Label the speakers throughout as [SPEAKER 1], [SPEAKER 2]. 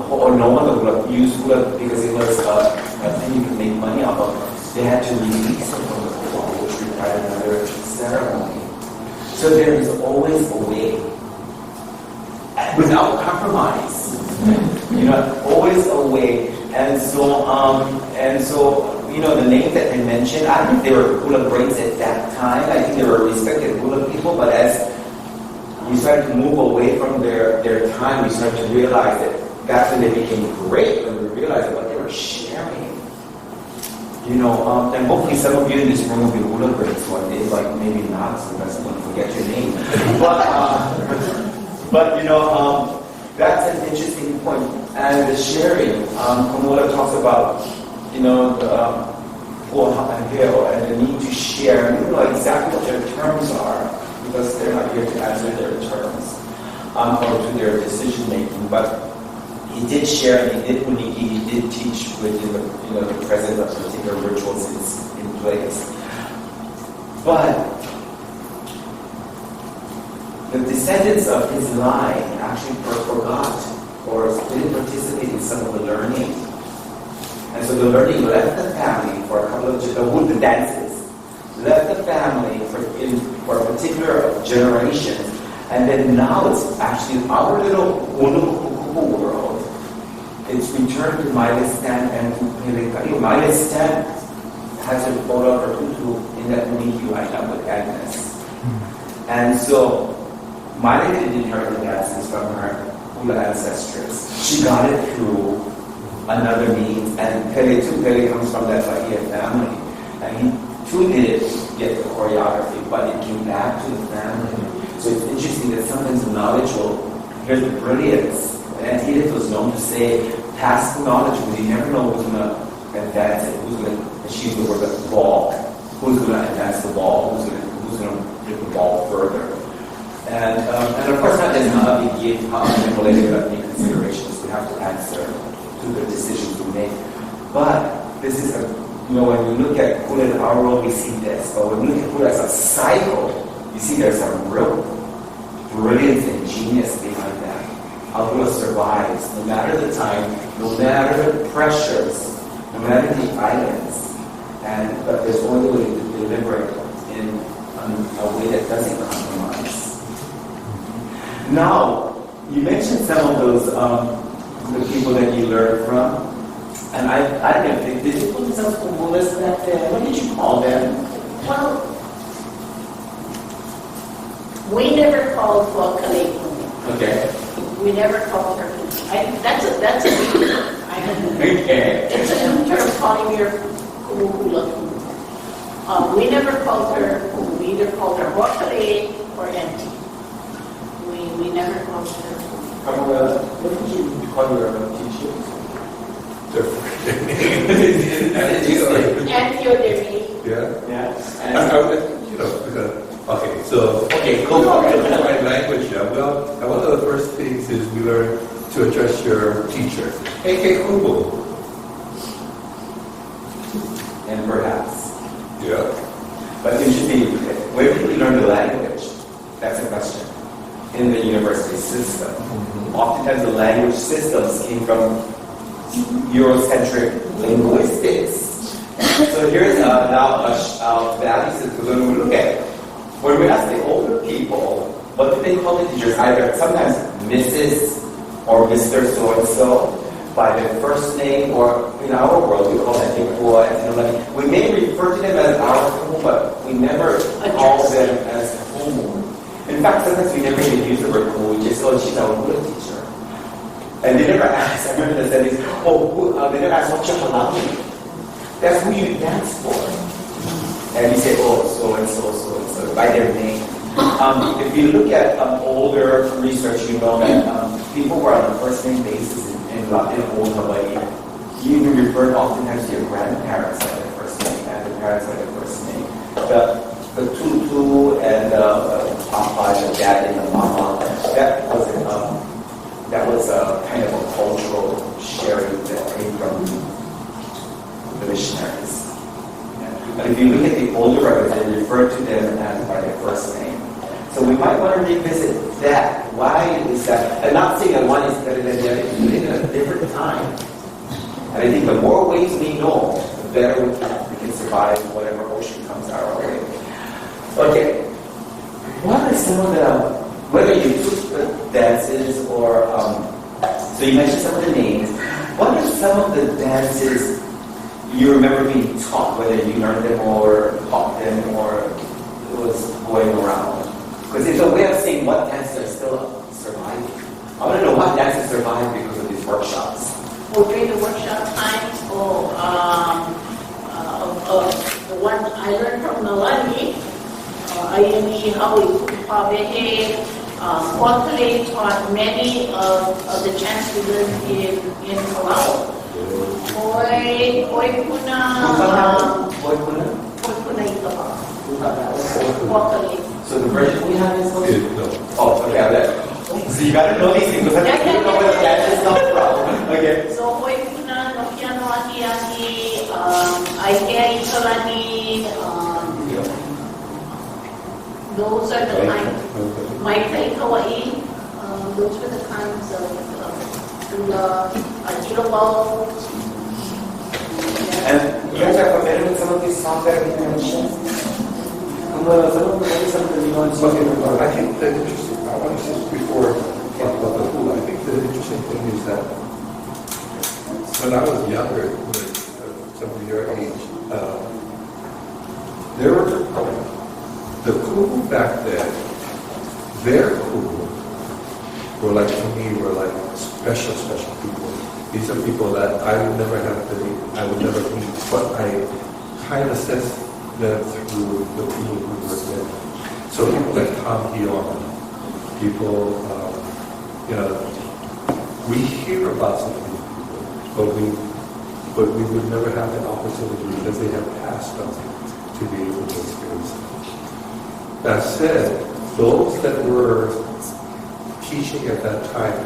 [SPEAKER 1] or no one would use hula because it was a thing you could make money off of. They had to release it from the hula, which required another ceremony. So there is always a way, without compromise. Always a way. And so, the names that they mentioned, I don't think they were hula breaks at that time. I think they were respected hula people, but as we started to move away from their time, we started to realize that that's when they became great, when we realized what they were sharing. And hopefully some of you in this room will be hula breaks one day, like maybe not, so that's going to forget your name. But that's an interesting point. And the sharing, Kamula talks about, the hill and the need to share. We don't know exactly what their terms are because they're not here to answer their terms or to their decision making. But he did share, and he did teach within the presence of particular rituals in place. But the descendants of his line actually forgot or didn't participate in some of the learning. And so the learning left the family for a couple of the dances, left the family for a particular generation. And then now it's actually our little Unukukuku world. It's returned to Mailistan and Upelekari. Mailistan has a photo of her tutu in that Unikiu item with Agnes. And so Maile didn't inherit the dances from her hula ancestors. She got it through another means, and Pt.2 comes from that Bahia family. And he too didn't get the choreography, but it came back to the family. So it's interesting that sometimes the knowledge will, here's the brilliance. And Edith was known to say, pass the knowledge, because you never know who's going to advance it, who's going to achieve the ball, who's going to advance the ball, who's going to get the ball further. And of course, not just how we give how manipulated about the considerations we have to answer to the decisions we make. But this is when we look at Hula in our world, we see this. But when we look at Hula as a cycle, you see there's some real brilliance and genius behind that. How Hula survives, no matter the time, no matter the pressures, no matter the items. But there's only a way to deliver it in a way that doesn't compromise. Now, you mentioned some of those the people that you learned from, and I don't know, did you put themselves Hulas back then? What did you call them?
[SPEAKER 2] Well, we never called Wakale.
[SPEAKER 1] Okay.
[SPEAKER 2] We never called her. That's a new term.
[SPEAKER 1] Okay.
[SPEAKER 2] It's a new term calling your Hula. We never called her. We either called her Wakale or Auntie. We never called her.
[SPEAKER 1] What did you call your teacher?
[SPEAKER 2] Auntie or Debbie.
[SPEAKER 1] Yeah.
[SPEAKER 3] Okay, so
[SPEAKER 1] go for it.
[SPEAKER 3] my language. Well, one of the first things is we learn to address your teacher. Hey, Kubo.
[SPEAKER 1] And perhaps.
[SPEAKER 3] Yeah.
[SPEAKER 1] But interesting, where did we learn the language? That's the question. In the university system. Mm-hmm. Oftentimes the language systems came from Eurocentric linguistics. So here's now a value system. When we look at it, when we ask the older people, what do they call the teachers? Either sometimes Mrs. or Mr. So-and-so by their first name, or in our world we call them Ikua, and we may refer to them as our home, but we never call them as home. In fact, sometimes we never even use the word home, we just go, she's our Hula teacher. And they never ask, I remember the studies, they never ask, what's your Halawi? That's who you dance for. And you say, so-and-so, by their name. If you look at older research, you know that people were on a first name basis in old Hawaii. You even refer oftentimes to your grandparents by their first name and the parents by their first name. The tutu and the papa, the dad and the mama, that was a kind of a cultural sharing that came from the missionaries. But if you look at the older records, they refer to them as by their first name. So we might want to revisit that why is that? I'm not saying that one is better than the other. We live in a different time. And I think the more ways we know, the better we can survive whatever ocean comes our way. Okay. What are some of the, whether you took the dances or, so you mentioned some of the names, what are some of the dances you remember being taught, whether you learned them or taught them or it was going around? Because it's a way of saying what dances are still surviving. I want to know what dances survive because of these workshops.
[SPEAKER 2] During the workshop times, the one I learned from Nalani, Ayani, Hawi, Pabehe, Kwakale taught many of the chants we learned in Palau. Koi Puna, Ikaba. Kwakale.
[SPEAKER 1] So the version we have is what?
[SPEAKER 3] No.
[SPEAKER 1] Oh, okay, I bet. So you gotta know these things because I don't know where the dances come from. Okay.
[SPEAKER 2] So Koi Puna, Nokiano Atiani, Aikea Isolani, those are the kinds, Maikai Kawaii, those were the kinds of Hula, Ajiro.
[SPEAKER 1] And you guys are familiar with some of these songs that we mentioned? Some of the new ones.
[SPEAKER 3] I think the interesting, I want to say before talk about the Hula, I think the interesting thing is that when I was younger, some of your age, there were the Kumu back then, their Kumu were like, to me, were like special people. These are people that I would never meet, but I kind of sense them through the people who were there. So people like Tom Hyon, people, we hear about some of these people, but we would never have an opportunity because they have passed us to be able to experience it. That said, those that were teaching at that time,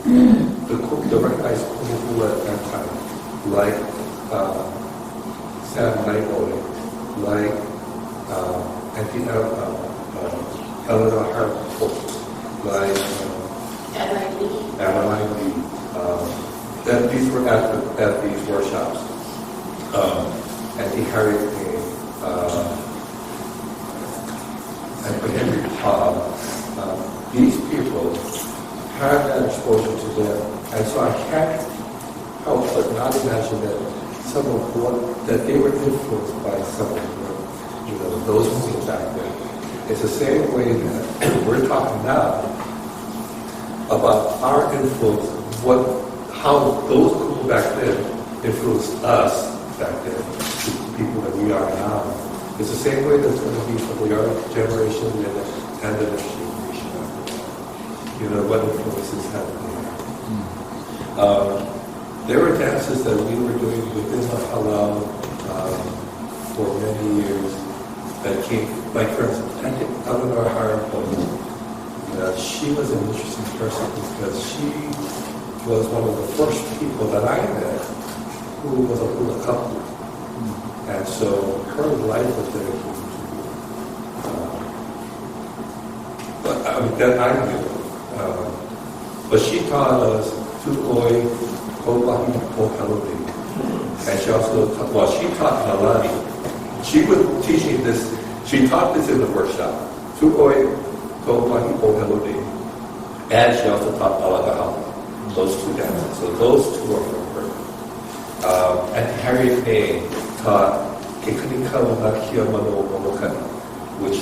[SPEAKER 3] the recognized Hula at that time, like Sam Naiboy, like Auntie Eleanor Hartford, like Adeline Lee, that these were at these workshops. Auntie Harriet Payne, and Henry Cobb, these people had that exposure to them, and so I can't help but not imagine that some of that they were influenced by some of those things back then. It's the same way that we're talking now about our influence, how those people back then influenced us back then, the people that we are now. It's the same way that's going to be for the younger generation and the next generation after that. What influences happen there. There were dances that we were doing within the halal for many years that came, like for instance, I think Eleanor Hartford, she was an interesting person because she was one of the first people that I met who was a hula couple. And so her life was dedicated to that I knew. But she taught us Tukoi, Kowahi, Kohalodi. And she also taught Nalani. She was teaching this, she taught this in the workshop. Tukoi, Kowahi, Kohalodi. And she also taught Alagahal, those two dances. So those two are from her. And Harriet Payne taught Kekanika Nakia Mano Monokani, which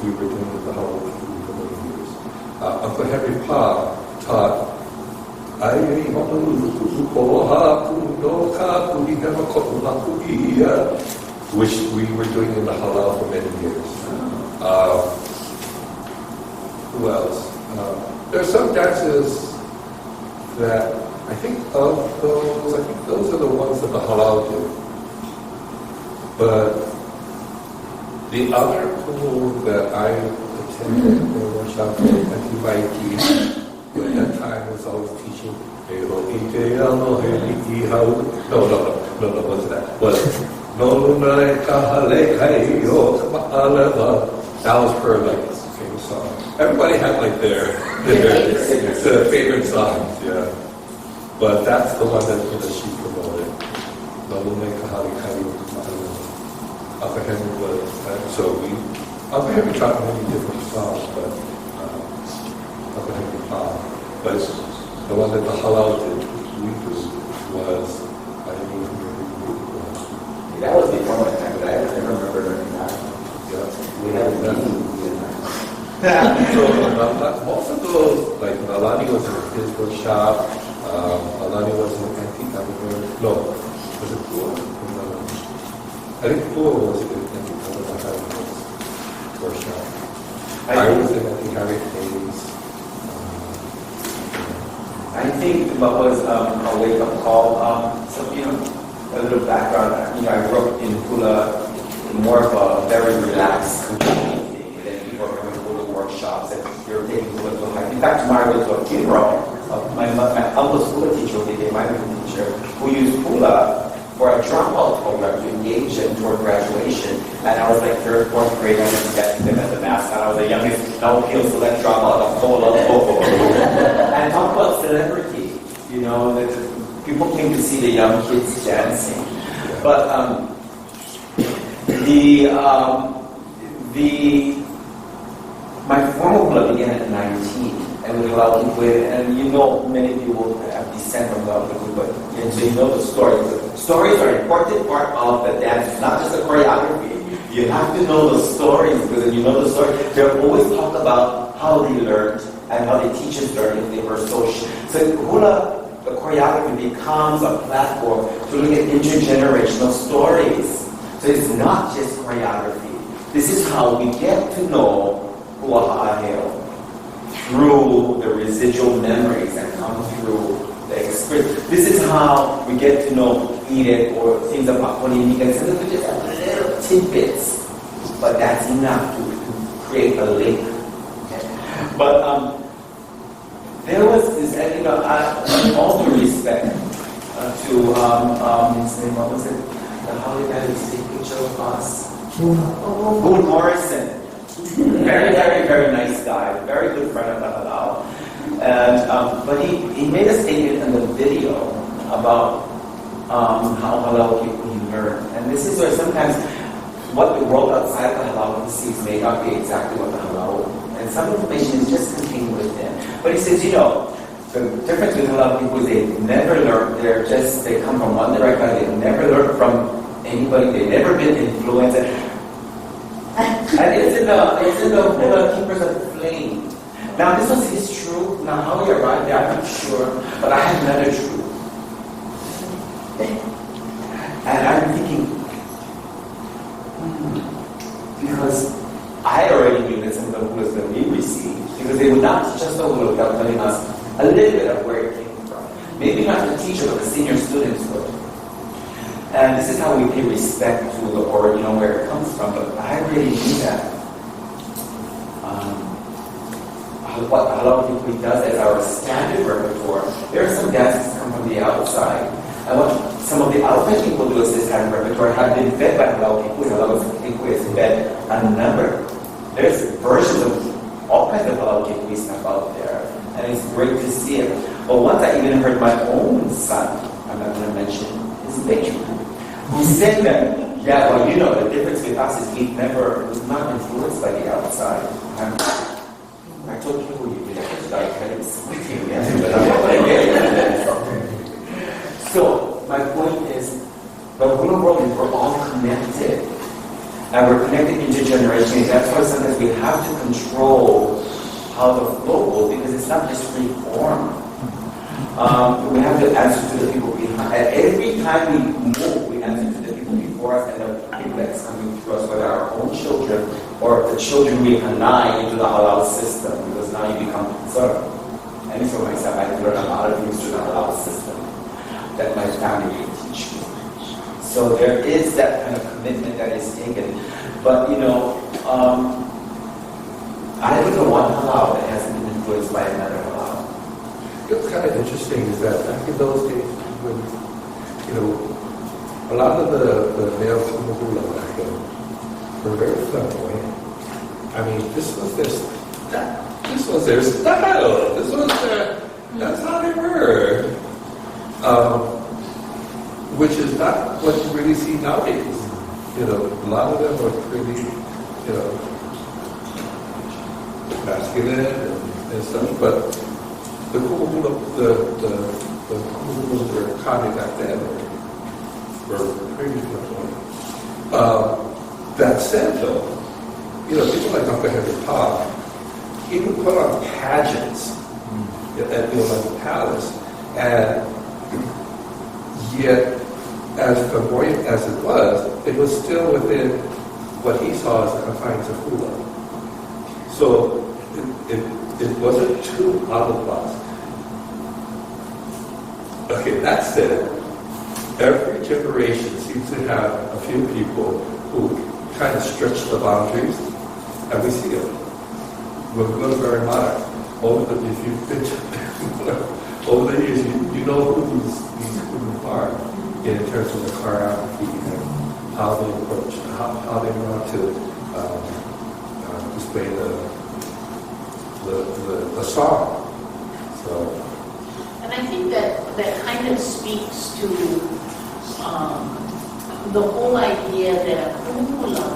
[SPEAKER 3] we were doing with the Haloki for many years. Uncle Henry Pa taught Ai Honolulu Koha Kunoka Kunihama Kotumakuia, which we were doing in the Halal for many years. Who else? There are some dances that I think those are the ones that the Halal do. But the other pool that I attended the workshop with Antibaiki, at that time was always teaching. No, what's that? That was her famous song. everybody had like their favorite songs, yeah. But that's the one that she promoted. Malumay Kahali Kali Upper Henry was, so Upper Henry taught many different songs, but Upper Henry taught. But the one that the halal did, we do, was, I don't even remember who it was.
[SPEAKER 1] That was before my time, but I remember learning that.
[SPEAKER 3] Yeah.
[SPEAKER 1] We had a meeting.
[SPEAKER 3] So most of those, like Alani was in his workshop, Alani was in antique cabinet. No, was it Pua? I think Pua was in antique cabinet workshop. I was in antique cabinet days.
[SPEAKER 1] I think what was a wake-up call, so, a little background, I grew up in Hula, in more of a very relaxed community, and then people were coming to Hula workshops, and they were taking Hula to high. In fact, tomorrow I went to a funeral of my uncle's Hula teacher, who became my Hula teacher, who used Hula for a dropout program to engage them toward graduation. And I was like third, fourth grade, I was getting them as a mascot. I was the youngest no-appeal select dropout of Hula. And talk about celebrity, that people came to see the young kids dancing. But my formal Hula began at 19. And with Hula and many people have descent from Hula, but so you know the stories. The stories are an important part of the dance. It's not just the choreography. You have to know the stories, because when you know the story, they'll always talk about how they learned and how the teachers learned if they were so Hula, the choreography becomes a platform to look at intergenerational stories. So it's not just choreography. This is how we get to know Hua Ha'aheo, through the residual memories that come through the experience. This is how we get to know Ire or things about Polinique, and sometimes we just have little tidbits, but that's enough to create a link. But there was this, and all due respect to his name, what was it? The Holly guy who's taking a picture of us. Boone Morrison. Very, very, very nice guy. Very good friend of the Halal. And but he made a statement in the video about how Halal people he learn. And this is where sometimes what the world outside the Halal sees may not be exactly what the Halal, and some information is just contained within. But he says, the difference with Halal people is they never learn. They come from one direct line. They never learn from anybody. They've never been influenced. And it's in the Hula Keepers of the Flame. Now this is true. Now how we arrived there, I'm not sure, but I have another truth. And I'm thinking, because I already knew that some of the Hulas that we received, because they would not teach us the Hula without telling us a little bit of where it came from. Maybe not the teacher, but the senior students would. And this is how we pay respect to the origin, where it comes from. But I really knew that. What Halal People does as our standard repertoire, there are some dances that come from the outside. And what some of the outside people do as this kind of repertoire have been fed by Halal People. Halal People is fed a number. There's versions of all kinds of Halal People stuff out there. And it's great to see it. But once I even heard my own son, I'm not going to mention his name, who said that, the difference with us is was not influenced by the outside. I told you who you did, I kind of with you, but I'm not going to get it. So, my point is, the Hula world is we're all connected. And we're connected intergenerationally. That's why sometimes we have to control how the flow goes, because it's not just free form. We have to answer to the people behind. And every time we move, we answer to the people before us and the people that's coming to us, whether our own children or the children we hanai into the halal system, because now you become sort of, and for myself, I learned a lot of things through the halal system that my family can teach me. So there is that kind of commitment that is taken. But I don't know one halal that hasn't been influenced by another halal.
[SPEAKER 3] What's kind of interesting is that back in those days, when, a lot of the males from the Hula back then were very flamboyant. I mean, this was this was their style. This was that's how they were. Which is not what you really see nowadays. A lot of them are pretty, masculine and stuff. But the hula were common back then were pretty different. That said, though, people like Uncle Henry Pop, he would put on pageants at the palace, and yet, as flamboyant as it was still within what he saw as the confines of hula. So it wasn't too out of the box. Okay, that said, every generation seems to have a few people who kind of stretch the boundaries, and we see them. When we go to Guatemala, if you've been over the years, you know who these women are in terms of the choreography and how they approach, how they want to display the song. So.
[SPEAKER 2] And I think that kind of speaks to the whole idea that hula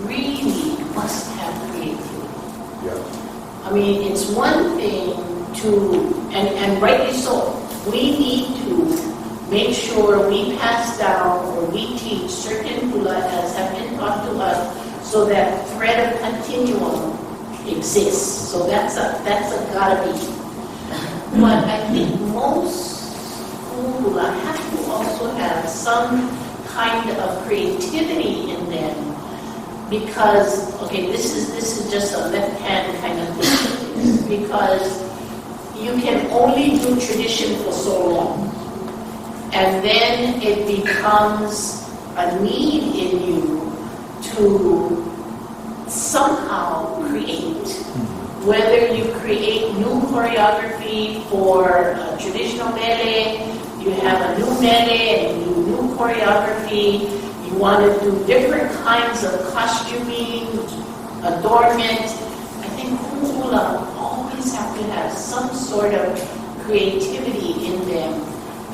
[SPEAKER 2] really must have creativity.
[SPEAKER 3] Yeah.
[SPEAKER 2] I mean, it's one thing to, and rightly so, we need to make sure we pass down or we teach certain hula as have been taught to us so that thread of continuum exists. So that's a gotta be. But I think most hula have to also have some kind of creativity in them because, okay, this is just a left hand kind of thing because you can only do tradition for so long. And then it becomes a need in you to somehow create. Whether you create new choreography for traditional ballet, you have a new ballet and new choreography, you want to do different kinds of costuming, adornment. I think hula always have to have some sort of creativity in them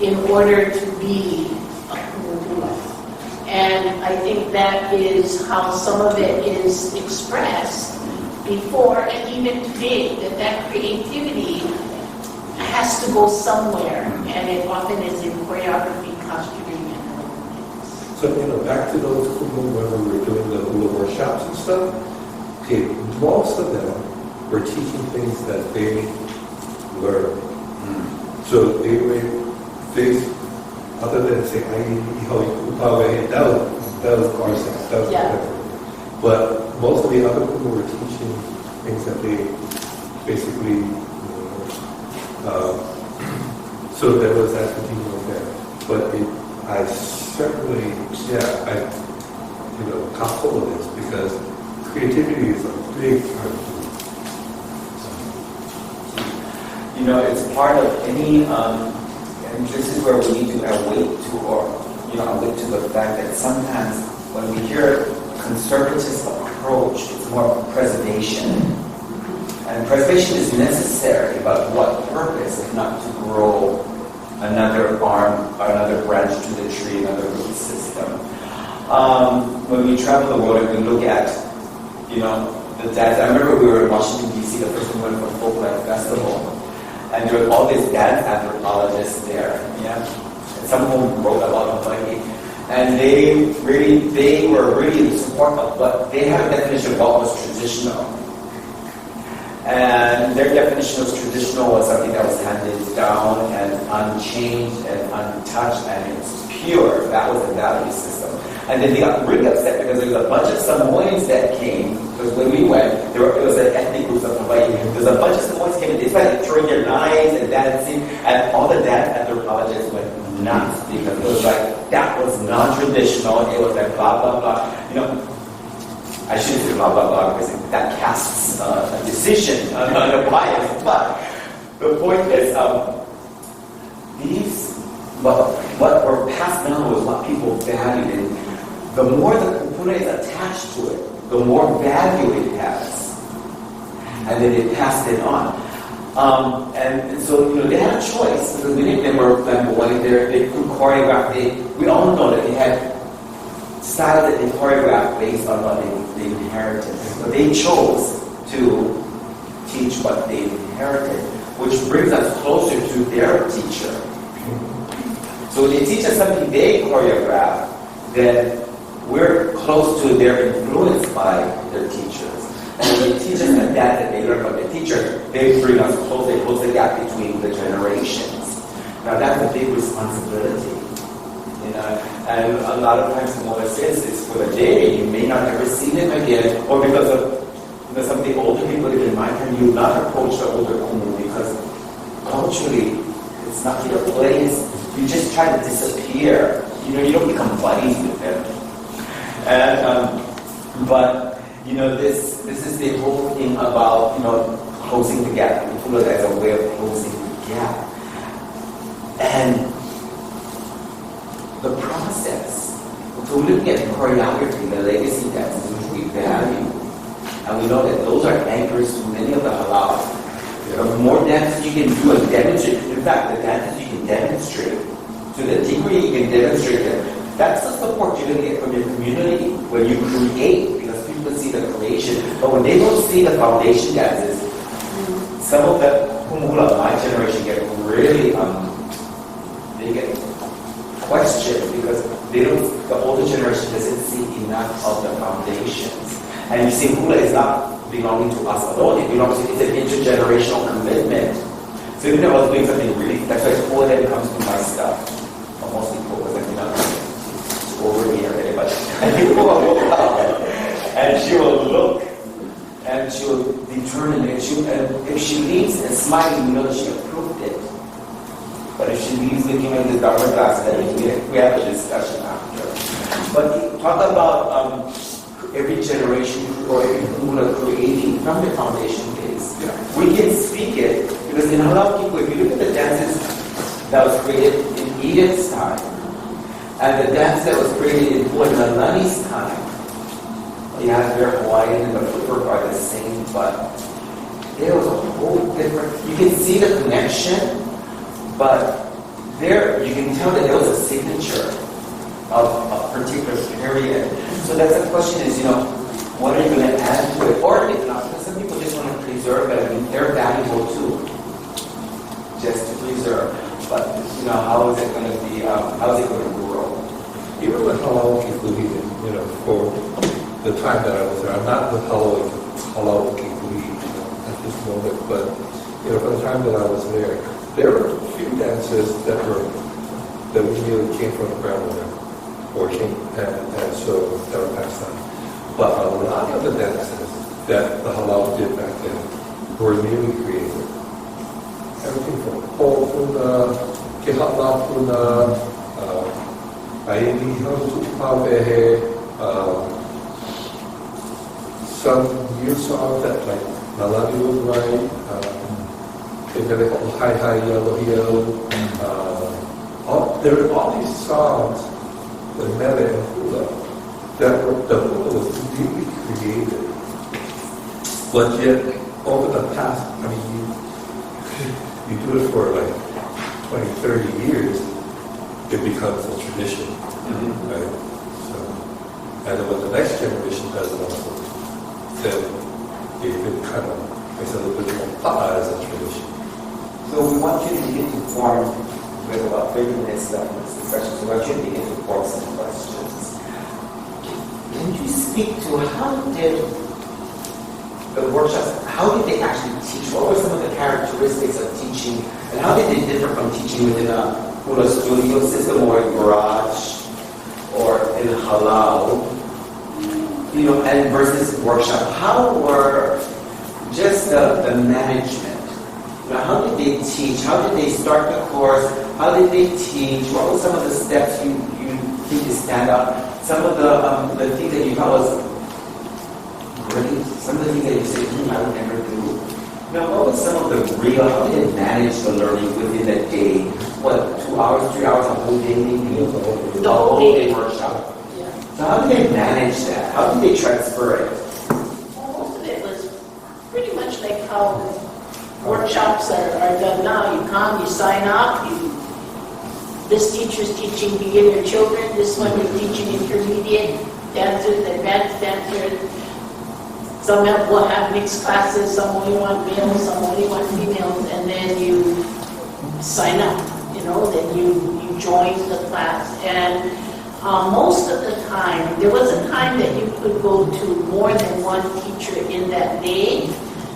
[SPEAKER 2] in order to be a hula. And I think that is how some of it is expressed before and even today, that creativity has to go somewhere, and it often is in choreography, costuming, and other things.
[SPEAKER 3] So, back to those hula when we were doing the hula workshops and stuff, okay, most of them were teaching things that they learned. So they other than saying, that was Garza, that was whatever. But most of the other people were teaching things that they basically, so there was that continuum there. But I certainly, top full of this because creativity is a big part of it.
[SPEAKER 1] It's part of any, and this is where we need to awake to the fact that sometimes when we hear conservative approach, it's more of preservation. And preservation is necessary, but what purpose if not to grow another arm, another branch to the tree, another root system? When we travel the world and we look at, the dance, I remember we were in Washington, D.C., the first time we went for Folklife Festival, and there were all these dance anthropologists there, and some of them wrote a lot of money. And they were really in support of what they had a definition of what was traditional. And their definition of traditional was something that was handed down and unchanged and untouched and it was pure. That was the value system. And then they got really upset because there was a bunch of Samoans that came, because when we went, it was an ethnic group of Hawaii. There was a bunch of Samoans came and they started throwing their knives and dancing, and all the dance anthropologists went nuts because it was like, that was non-traditional, it was like blah, blah, blah. I shouldn't say blah, blah, blah, because that casts a decision on a bias, but the point is, what were passed down was what people valued, and the more the kupuna is attached to it, the more value it has. and then they passed it on. And so, they had a choice, because many of them were flamboyant, they could choreograph, we all know that they had styles that they choreographed based on what they inherited. But they chose to teach what they inherited, which brings us closer to their teacher. So when they teach us something they choreograph, then we're close to their influence by their teachers. And when they teach us a dance that they learn from the teacher, they bring us close, they close the gap between the generations. Now that's a big responsibility. And a lot of times in what it says is for the day, you may not ever see them again, or because of some of the older people in my time, you not approach the older kumu because culturally it's not your place. You just try to disappear. You don't become buddies with them. And but this is the whole thing about closing the gap. Hula as a way of closing the gap. And the process. So we're looking at choreography, the legacy dances which we value. And we know that those are anchors to many of the halal. The more dances you can do and demonstrate, in fact, the dances you can demonstrate, to the degree you can demonstrate them, that's the support you're going to get from your community when you create, because people see the creation. But when they don't see the foundation dances, some of the Hula, my generation, get really, they get questioned because the older generation doesn't see enough of the foundations. And you see, Hula is not belonging to us alone. It belongs to, it's an intergenerational commitment. So even if I was doing something really, that's why Hula then comes to my stuff. Well, mostly Hula, it's over here, but and she will look, and she will determine, and if she leaves and smiling, that she approved it. But if she leaves looking at the darker glass, then we have a discussion after. But talk about every generation or every Hula creating from the foundation base. Yeah. We can speak it because in a lot of people, if you look at the dances that was created in Edith's time and the dance that was created in Nani's time, you have their Hawaiian and the footwork are the same, but there was a whole different. You can see the connection. But there, you can tell that there was a signature of a particular period. So that's the question is, what are you going to add to it? Or if not, because some people just want to preserve it. I mean, they're valuable too, just to preserve. But, how is it going to be, how is it going to grow?
[SPEAKER 3] Even with halal kikuhi, for the time that I was there, I'm not with halal kikuhi at this moment, but, for the time that I was there were a few dances that we knew came from the grandmother, and so that were passed on. But a lot of the dances that the halal did back then were newly created. Everything from po puna, kihala puna, aini hautupavehe, some new songs that like Nalani would write. Hi Hi Yellow Yellow. There were all these songs with Mele and Hula that the Hula was really created. But yet, over the past, you do it for like 20, 30 years, it becomes a tradition, right? So, and then what the next generation does also, then it kind of makes it a little bit more as a tradition.
[SPEAKER 1] So we want you to begin to form, we have about 30 minutes left in this discussion, so we want you to begin to form some questions. Can you speak to how did the workshops, how did they actually teach? What were some of the characteristics of teaching, and how did they differ from teaching within a Hula studio system or a garage or in halal, and versus workshop? How were just the management? How did they teach? How did they start the course? How did they teach? What were some of the steps you think to stand out? Some of the things that you thought was great. Some of the things that you said, I would never do. What was some of the real? How did they manage the learning within a day? 2 hours, 3 hours, a whole day, maybe a whole day workshop.
[SPEAKER 2] Yeah.
[SPEAKER 1] So how did they manage that? How did they transfer it?
[SPEAKER 2] Well, most of it was pretty much like how workshops are done now. You come, you sign up, this teacher's teaching beginner children, this one is teaching intermediate dancers, advanced dancers. Some will have mixed classes, some only want males, some only want females, and then you sign up, then you join the class. And most of the time, there was a time that you could go to more than one teacher in that day,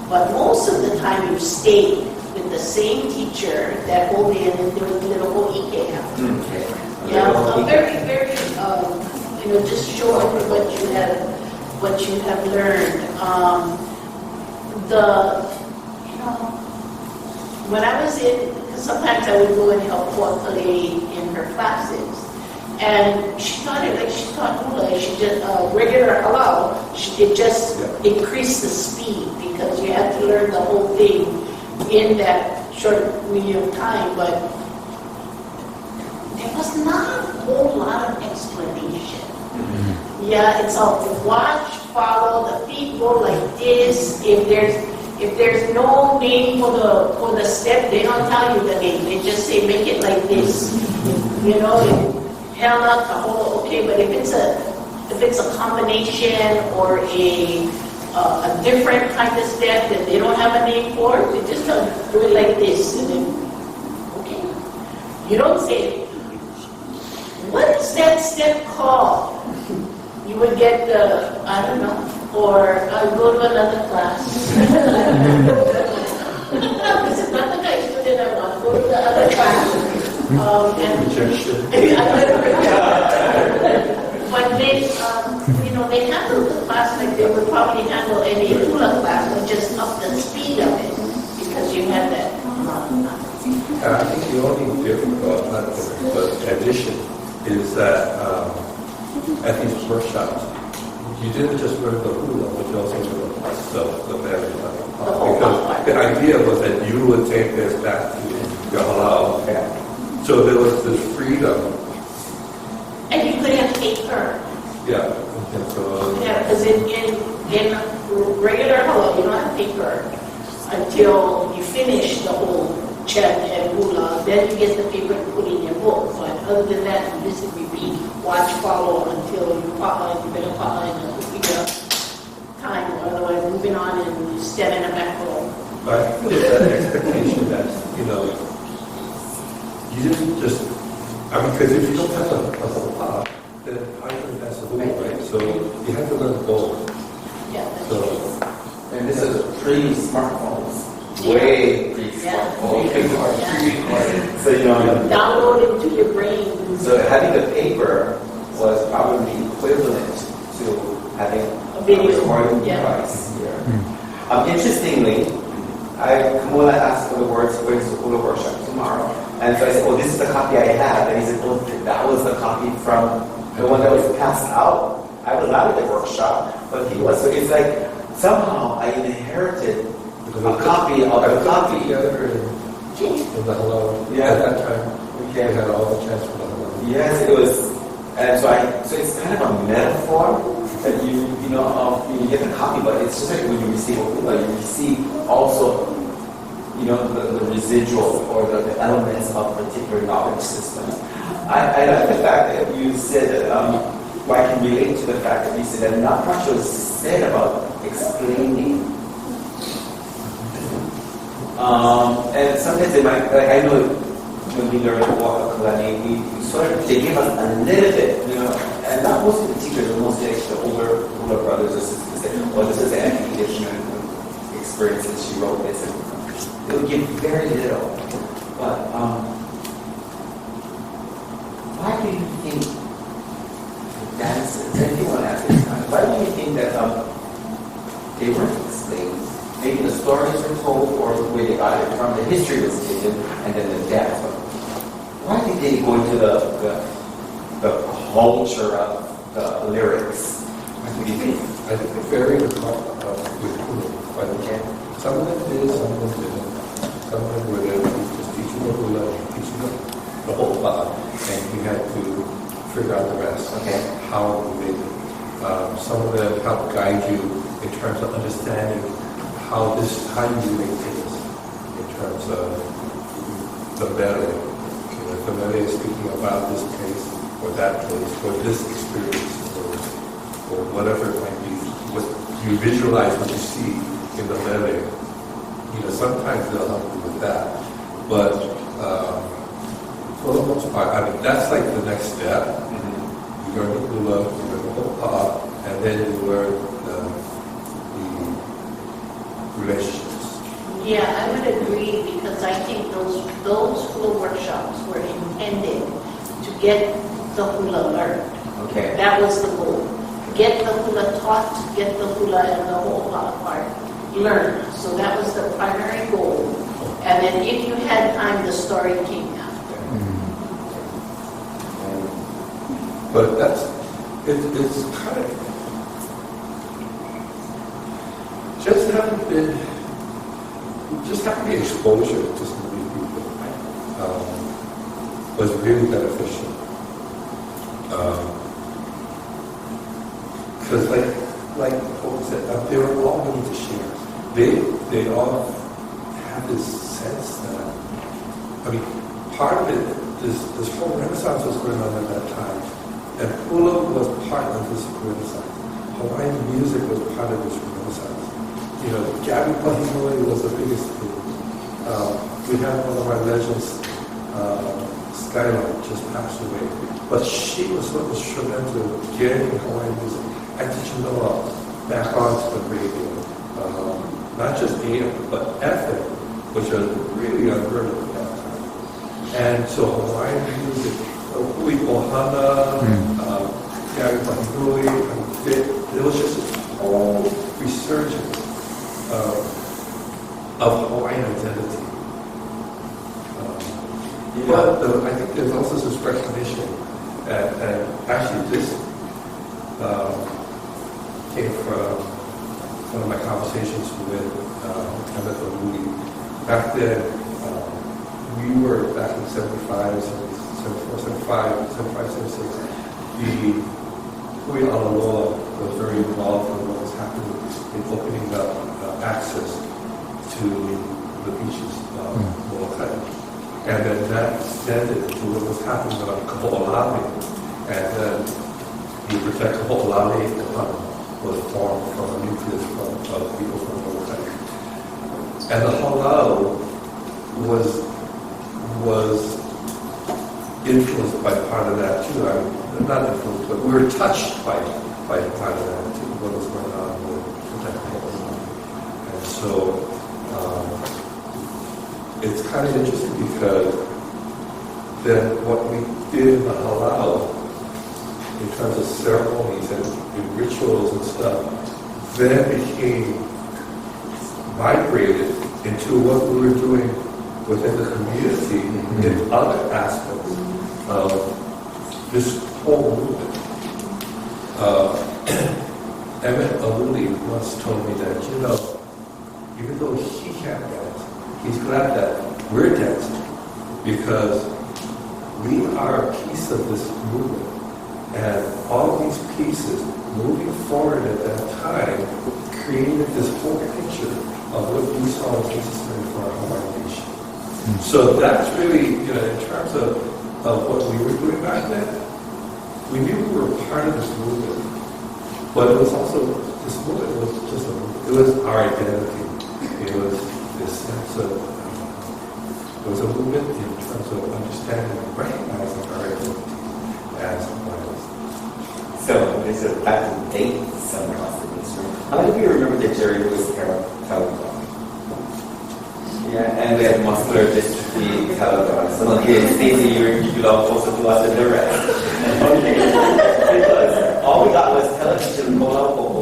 [SPEAKER 2] but most of the time you stayed with the same teacher that whole day, and then there was a little OEK after. Yeah, very, very, just showing what you have learned. When I was sometimes I would go and help Kwakale in her classes. And she taught it like she taught Hula. She just, regular halal, it just increased the speed because you had to learn the whole thing in that short medium of time. But there was not a whole lot of explanation. Mm-hmm. Yeah, it's all watch, follow, the feet go like this. If there's no name for the step, they don't tell you the name. They just say make it like this. Held up the whole okay, but if it's a combination or a different kind of step that they don't have a name for, they just tell you do it like this, and then okay. You don't say what is that step called? You would get I don't know, or I'll go to another class. This is not the kind of student I want. Go to the other class. But then, they handled the class like they would probably handle any Hula class, but just up the speed of it, because you had that.
[SPEAKER 3] I think the only addition is that at these workshops, you didn't just learn the Hula, but you also learned the marriage. Because the idea was that you would take this back to your halal. So there was this freedom.
[SPEAKER 2] And you could have paper.
[SPEAKER 3] Yeah.
[SPEAKER 2] Because in regular halal, you don't have paper until you finish the whole chat and Hula. Then you get the paper to put in your book. But other than that, you just repeat, watch, follow until you better follow in a particular time. Otherwise, moving on and step in a back row.
[SPEAKER 3] But I think there's that expectation that, you didn't just, because if you don't have a whole lot, then how do you pass the Hula, right? So you have to learn both.
[SPEAKER 2] Yeah.
[SPEAKER 1] And this is pre-smartphones. Way pre-smartphones. So,
[SPEAKER 2] download it to your brain.
[SPEAKER 1] So having the paper was probably equivalent to having a
[SPEAKER 2] video
[SPEAKER 1] recording device here. Interestingly, Kamula asked for the words going to the Hula workshop tomorrow. And so I said, this is the copy I have. And he said, that was the copy from the one that was passed out. I was not at the workshop, but he was. So it's like, somehow I inherited a copy of the copy.
[SPEAKER 3] In the halal. At that time, we had all the chance for the halal.
[SPEAKER 1] Yes, it was. And so it's kind of a metaphor that you get the copy, but it's just like when you receive a Hula, you receive also the residual or the elements of particular knowledge systems. I like the fact that you said that, I can relate to the fact that you said that not much was said about explaining. And sometimes they might, like I know when we learn Waka Kalani, they give us a little bit, and not most of the teachers, but mostly the older brothers or sisters say, this is an condition experiences, she wrote this, and they would give very little. But why do you think the dancers, and you want to ask this time, why do you think that they weren't explained? Maybe the stories were told, or where they got it from, the history was taken, and then the dance. Why did they go into the culture of the lyrics?
[SPEAKER 3] I think it varied with Hula, but some of them did, some of them didn't. Some of them were there just teaching the Hula, teaching the whole part, and we had to figure out the rest. How we made it. Some of them help guide you in terms of understanding how you make things in terms of the mele. Okay, if the mele is speaking about this place or that place or this experience or whatever it might be, what you visualize what you see in the mele. Sometimes they'll help you with that, but for the most part, I mean, that's like the next step. You learn the hula, you learn the hopa, and then you learn the relationships.
[SPEAKER 2] Yeah, I would agree because I think those hula workshops were intended to get the hula learned.
[SPEAKER 1] Okay.
[SPEAKER 2] That was the goal. Get the hula taught, get the hula and the whole part learned. So that was the primary goal. And then if you had time, the story came after.
[SPEAKER 3] But it's kind of just having the exposure to some of these people was really beneficial. Because like Paul said, they were all willing to share. They all have this sense that, I mean, part of it, this whole Renaissance was going on at that time, and hula was part of this Renaissance. Hawaiian music was part of this Renaissance. Gabby Pahimole was the biggest thing. We had one of our legends, Skyline, just passed away, but she was so instrumental in getting Hawaiian music. I teach back onto the radio, not just AM, but FM, which was really unheard of at that time. And so Hawaiian music, Hui Ohana, Gary Pahimuli, there was just a whole resurgence of Hawaiian identity. But I think there's also this recognition, and actually this came from one of my conversations with Emmett O'Moody. Back then, we were back in 75, 74, 75, 76. The Hui Alaloa was very involved in what was happening in opening up access to the beaches of Molokai. And then that extended to what was happening on Kaho'olawe. And then the Protect Kaho'olawe was formed from a nucleus of people from Molokai. And the halau was influenced by part of that too. I mean, not influenced, but we were touched by part of that too, what was going on with Protect Kaho'olawe. And so it's kind of interesting because then what we did in the halau, in terms of ceremonies and rituals and stuff, then became migrated into what we were doing within the community in other aspects of this whole movement. Emmett Aluli once told me that, even though he can't dance, he's glad that we're dancing because we are a piece of this movement. And all these pieces moving forward at that time created this whole picture of what we saw as necessary for our Hawaiian nation. So that's really, in terms of what we were doing back then, we knew we were part of this movement. But it was also, this movement was just it was our identity. It was this sense of, it was a movement in terms of understanding and recognizing our identity as Hawaiians.
[SPEAKER 1] So, there's a back to date somewhere else in this room. How many of you remember the Jerry Lewis telephone? Yeah, and we have muscular dystrophy telephone. So, okay, Stacey, you belong closer to us than the rest. Okay. Because all we got was television,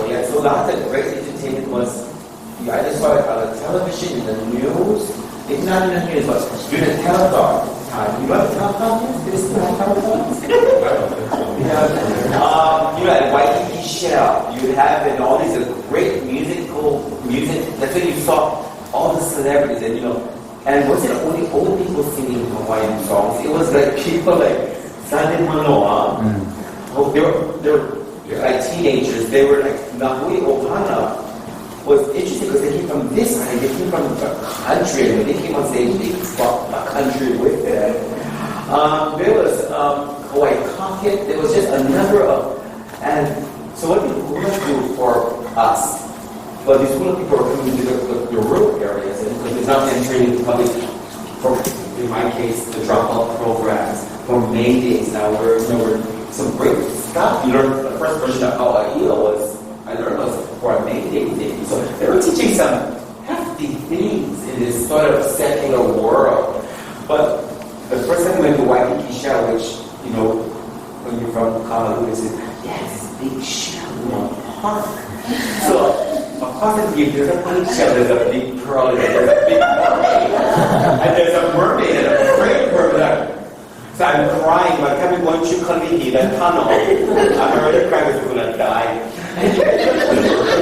[SPEAKER 1] yeah. So that's a great entertainment was you either saw it on the television, in the news, if not in the news, but during the telethon time. You know what the telethon is? This is not telethon?
[SPEAKER 3] I don't think so.
[SPEAKER 1] At Waikiki Shell, you have and all these great music. That's when you saw all the celebrities, and wasn't only old people singing Hawaiian songs. It was like people like Sane Manoa. They were like teenagers. They were like Nahui Ohana. was interesting because they came from this side, they came from the country, and when they came on stage, they brought a country with them. There was Hawaii Pocket, there was just a number of, and so what did Hula do for us? Well, these Hula people are coming to the rural areas, and because they're not entering the public, for, in my case, the dropout programs, for May days. Now we're some great stuff. You learned the first version of Hawaii I learned was for a May Day thing. So they were teaching some hefty things in this sort of secular world. But the first time we went to Waikiki Shell, which, you know, when you're from Honolulu, you say, yeah, this big shell in a park. So, across the deep, there's a big shell, there's a big pearl, there's a big mermaid. And there's a mermaid and a great mermaid. So I'm crying, but every going to Kaliki, the tunnel, I'm already crying because we're going to die. And you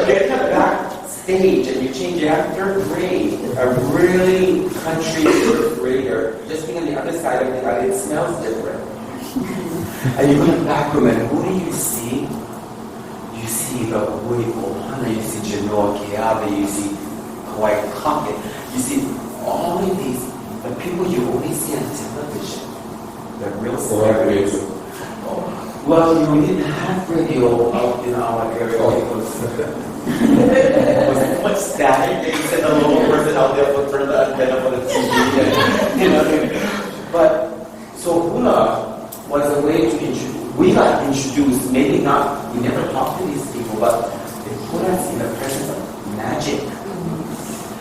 [SPEAKER 1] get backstage and you change, you have third grade, a really country third grader, just being on the other side of the island, it smells different. And you go to the back room and who do you see? You see the Hui Ohana, you see Genoa Keawe, you see Hawaii Pocket, you see all of these, the people you only see on television. The real celebrities. Well, we didn't have radio out in our area. It was much static. They sent a little person out there to turn the antenna for the TV. And, you know, but so Hula was a way to introduce. We got introduced. Maybe not. We never talked to these people, but they put us in the presence of magic.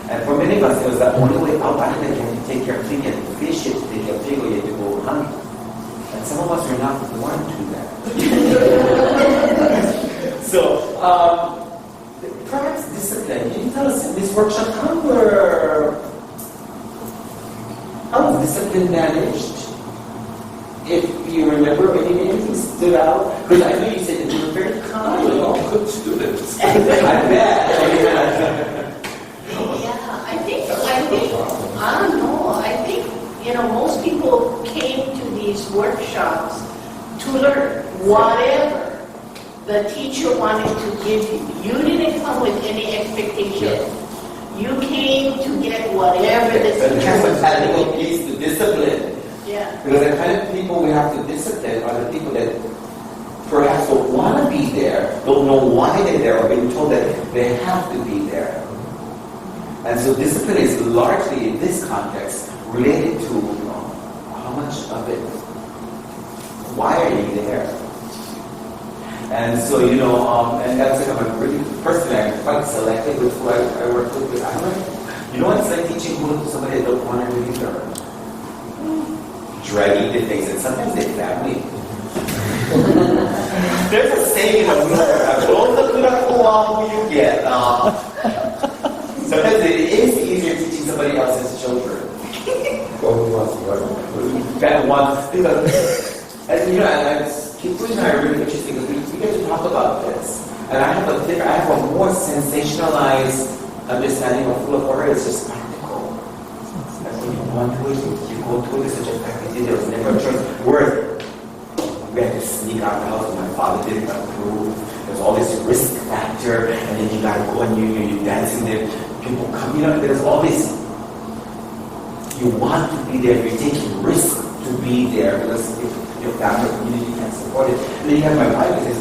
[SPEAKER 1] And for many of us, it was the only way out. I didn't have to take care of things and fish it, take care of things, you had to go hunting. And some of us are not born to that. So, perhaps discipline. Can you tell us in this workshop how was discipline managed? If you remember anything stood out? Because I know you said that you were very kind.
[SPEAKER 3] We're all good students.
[SPEAKER 1] I bet.
[SPEAKER 2] I don't know. I think, most people came to these workshops to learn whatever the teacher wanted to give you. You didn't come with any expectation. You came to get whatever the teacher was
[SPEAKER 1] The piece, the discipline.
[SPEAKER 2] Yeah.
[SPEAKER 1] Because the kind of people we have to discipline are the people that perhaps don't want to be there, don't know why they're there, or being told that they have to be there. And so discipline is largely, in this context, related to how much of it, why are you there? And so, and that's like I'm really, personally, I'm quite selective with who I work with. I'm like, it's like teaching Hula to somebody that don't want to really learn. Dragging the things, and sometimes they family. There's a saying in the Hula, who you get. Sometimes it is easier teaching somebody else's children. That one, because, and and I are really interesting because we get to talk about this. And I have a more sensationalized understanding of Hula for her. It's just practical. And when you want to it, you go to it, it's such a practice. There was never a choice. We had to sneak out the house when my father didn't approve. There's all this risk factor, and then you gotta go and you're dancing there. People come, there's all this. You want to be there, you're taking risk to be there because if your family community can't support it. And then you have my wife who says,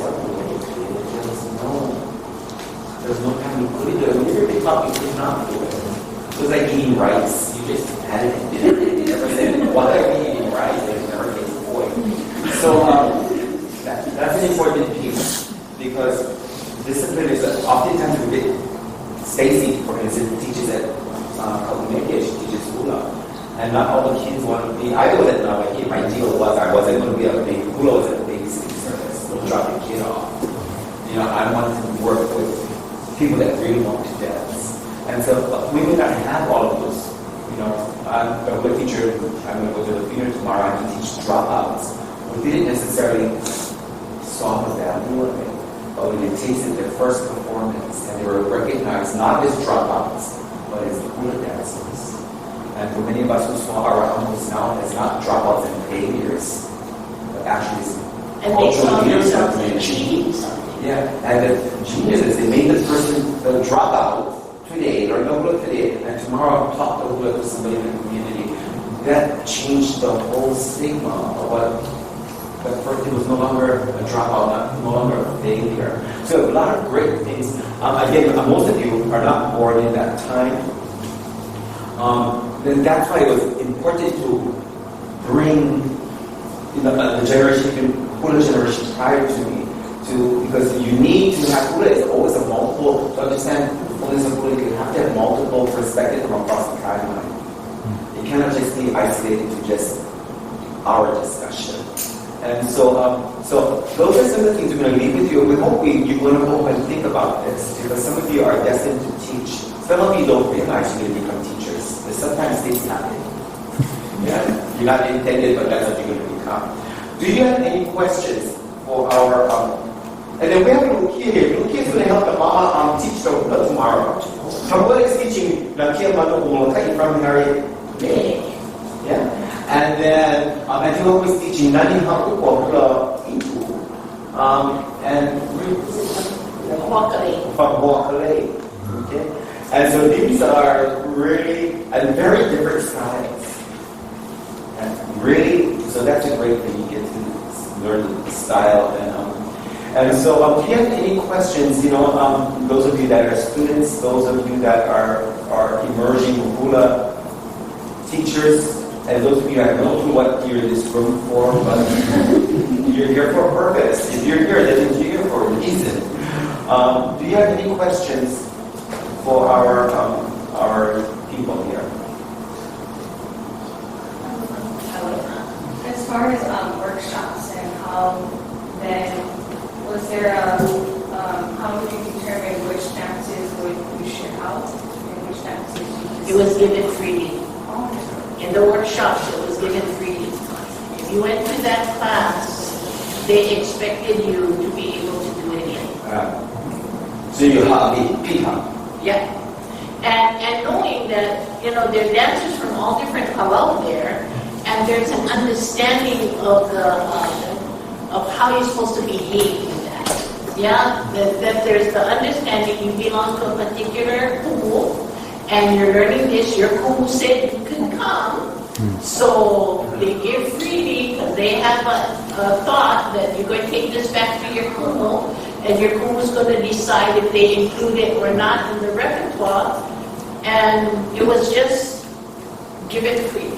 [SPEAKER 1] there's no time you couldn't do it. When you're a big puppy, you could not do it. It was like eating rice. You just had it and did it. You never said, why are we eating rice? And it never gets boiled. So that's an important piece because discipline is oftentimes we get Stacy, for instance, teaches at Kaumeke, she teaches Hula. And not all the kids want to be, I wasn't my deal was I wasn't going to be a big, Hula was a babysitting service. Don't drop the kid off. I wanted to work with people that really want to dance. And so we may not have all of those. I'm a good teacher, I'm going to go to the theater tomorrow and teach dropouts. We didn't necessarily saw the value of it, but when they tasted their first performance and they were recognized not as dropouts, but as Hula dancers. And for many of us who saw our uncles now as not dropouts and failures, but actually as
[SPEAKER 2] And they saw
[SPEAKER 1] leaders have
[SPEAKER 2] themselves
[SPEAKER 1] made it.
[SPEAKER 2] achieving something.
[SPEAKER 1] Yeah, and the genius is they made the person drop out today, learn the hula today, and tomorrow taught the hula to somebody in the community. That changed the whole stigma of what the person was no longer a dropout, no longer a failure. So a lot of great things. Again, most of you are not born in that time. Then that's why it was important to bring the generation, hula generation prior to me, because you need to have hula is always a multiple, to understand fullness of hula, you have to have multiple perspectives from across the timeline. It cannot just be isolated to just our discussion. And so those are some of the things we're going to leave with you. We hope you're going to go and think about this, because some of you are destined to teach. Some of you don't realize you're going to become teachers, but sometimes things happen. Yeah, you're not intended, but that's what you're going to become. Do you have any questions for our? And then we have a little kid here. Little kid's going to help the mama teach the hula tomorrow. Hula is teaching the kid from Harry. Yeah. And then I think we're always teaching Nani Hula Itu. And from Wakale. Okay. And so these are really and very different styles. And really, so that's a great thing. You get to learn the style. And so if you have any questions, those of you that are students, those of you that are emerging hula teachers, and those of you that have no clue what you're in this room for, but you're here for a purpose. If you're here, then you're here for a reason. Do you have any questions for our people here?
[SPEAKER 4] As far as workshops and how then was there how would you determine which dances would you share out and which dances you
[SPEAKER 2] It was given freely.
[SPEAKER 4] Oh,
[SPEAKER 2] In the workshops, it was given freely. If you went to that class, they expected you to be able to do it again.
[SPEAKER 1] So you have the piha.
[SPEAKER 2] Yeah. And knowing that, there are dancers from all different halal there, and there's an understanding of of how you're supposed to behave in that. Yeah? That there's the understanding you belong to a particular kumu, and you're learning this, your kumu said you can come. So they give freely because they have a thought that you're going to take this back to your kumu, and your kumu is going to decide if they include it or not in the repertoire. And it was just given freely.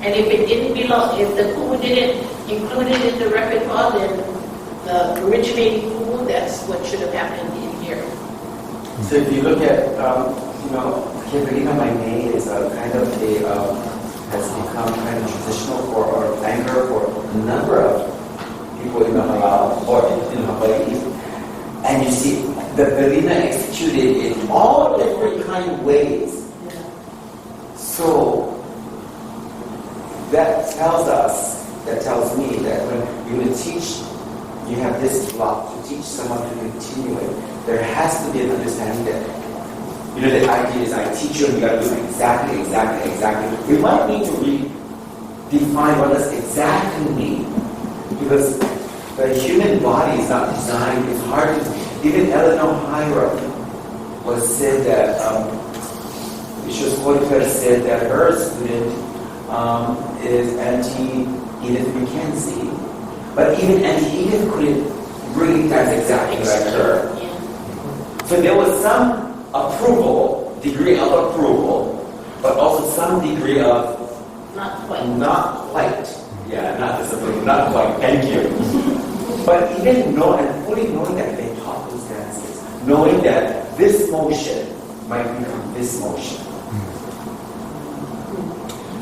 [SPEAKER 2] And if it didn't belong, if the kumu didn't include it in the repertoire, then the originating kumu, that's what should have happened in here.
[SPEAKER 1] So if you look at, Kibarina Maine is a kind of has become kind of traditional or anchor for a number of people in the halal or in Hawaii. And you see, the Barina executed in all different kind of ways. So that tells me that when you're going to teach, you have this block to teach someone to continue it. There has to be an understanding that, the idea is I teach you and you got to do it exactly. We might need to redefine what does exactly mean, because the human body is not designed, it's hard to, even Eleanor Hyrum was said that, Bishop Poitras said that her student is Auntie Edith Mackenzie. But even Auntie Edith couldn't really dance exactly like her. So there was some degree of approval, but also some degree of
[SPEAKER 2] Not quite.
[SPEAKER 1] not quite. Yeah, not disapproval, not quite. Thank you. But even fully knowing that they taught those dances, knowing that this motion might become this motion.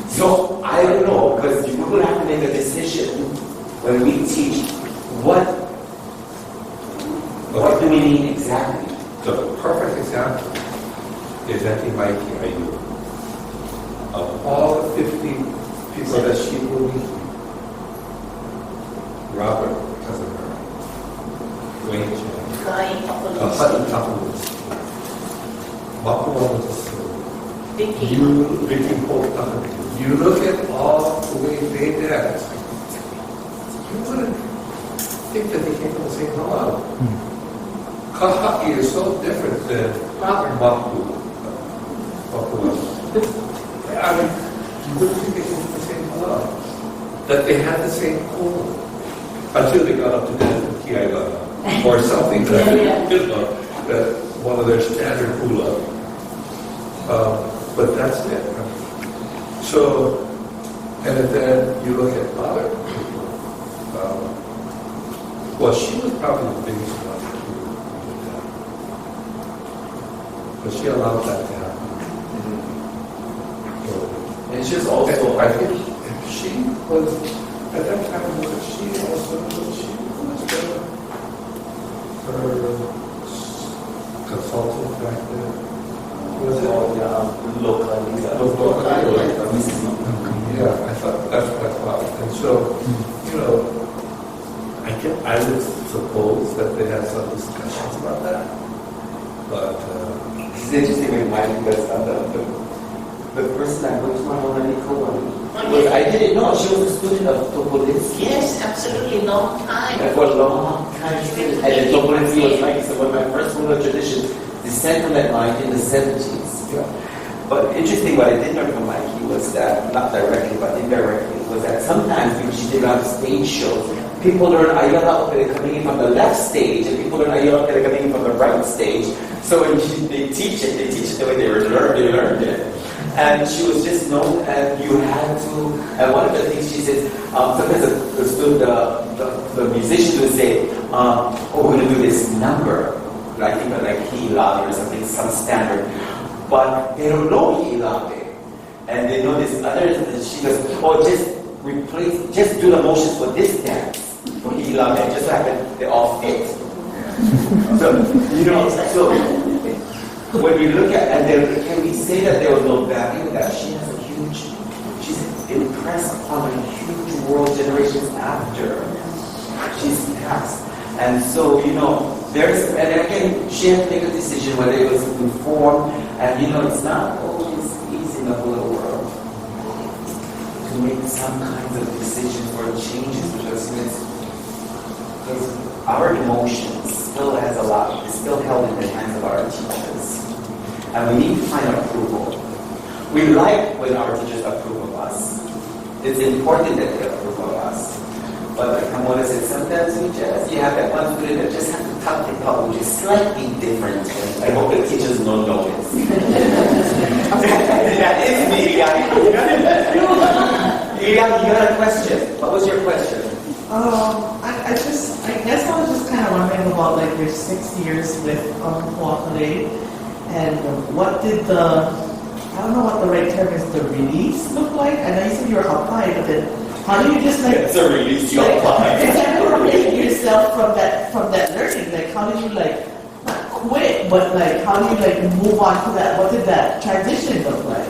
[SPEAKER 1] So I don't know, because you're going to have to make a decision when we teach what do we mean exactly.
[SPEAKER 3] The perfect example is Auntie Mikey Ayu. Of all the 50 people that she will meet, Robert, cousin her, Wayne Chen, Hutton Tupperware, Mapua was a You look at all the way they dance, you wouldn't think that they came from the same Hula. Kahaki is so different than Mapu. I mean, you wouldn't think they came from the same Hula. That they had the same hula. Until they got up to dance with Kiaila or something that, you know, that one of their standard hula. But that's it. So, and then you look at other people. Well, she was probably the biggest one who did that. But she allowed that to happen. So,
[SPEAKER 1] And she's also,
[SPEAKER 3] I think she was, at that time, was she also, her consultant back then? Was it? Yeah, I thought that's what I thought. And so, you know, I would suppose that they had some discussions about that. But
[SPEAKER 1] it's interesting when Mike does the person I went to my home I didn't know she was a student of Topolinsky.
[SPEAKER 2] Yes, absolutely, long time.
[SPEAKER 1] And for a long time, and then Topolinsky was like, so one of my first Hula traditions descend from that line in the 70's.
[SPEAKER 3] yeah.
[SPEAKER 1] But interesting, what I did learn from Mikey was that, not directly, but indirectly, was that sometimes when she did a lot of stage shows, people learn Ayala coming in from the left stage, and people learn Ayala coming in from the right stage. So when they teach it the way they learned it. And she was just known, and you had to, and one of the things she says, sometimes the musicians would say, oh, we're going to do this number, like Hula or something, some standard. But they don't know Hula. And they know this other, she goes, oh, just do the motions for this dance, for Hula, and just happen, they all fit. So, you know, so, when we look at, and then can we say that there was no value, that she has a huge, she's impressed upon a huge world generations after she's passed. And so, you know, and again, she had to make a decision whether it was informed, and you know, it's not always easy in the whole world to make some kinds of decisions or changes, because our emotions still has a lot, it's still held in the hands of our teachers. And we need to find approval. We like when our teachers approve of us. It's important that they approve of us. But like Kamala said, sometimes you have that one student that just has to talk the talk, which is slightly different. I hope the teachers don't notice. That is me, guys. You got a question. What was your question?
[SPEAKER 5] I guess I was just kind of wondering about like your 6 years with Huakale, and what did I don't know what the right term is, the release look like? I know you said you were applied, but then how do you just like...
[SPEAKER 1] It's a release, you apply.
[SPEAKER 5] Separate yourself from that learning? Like how did you like, not quit, but like how do you like move on to that? What did that transition look like?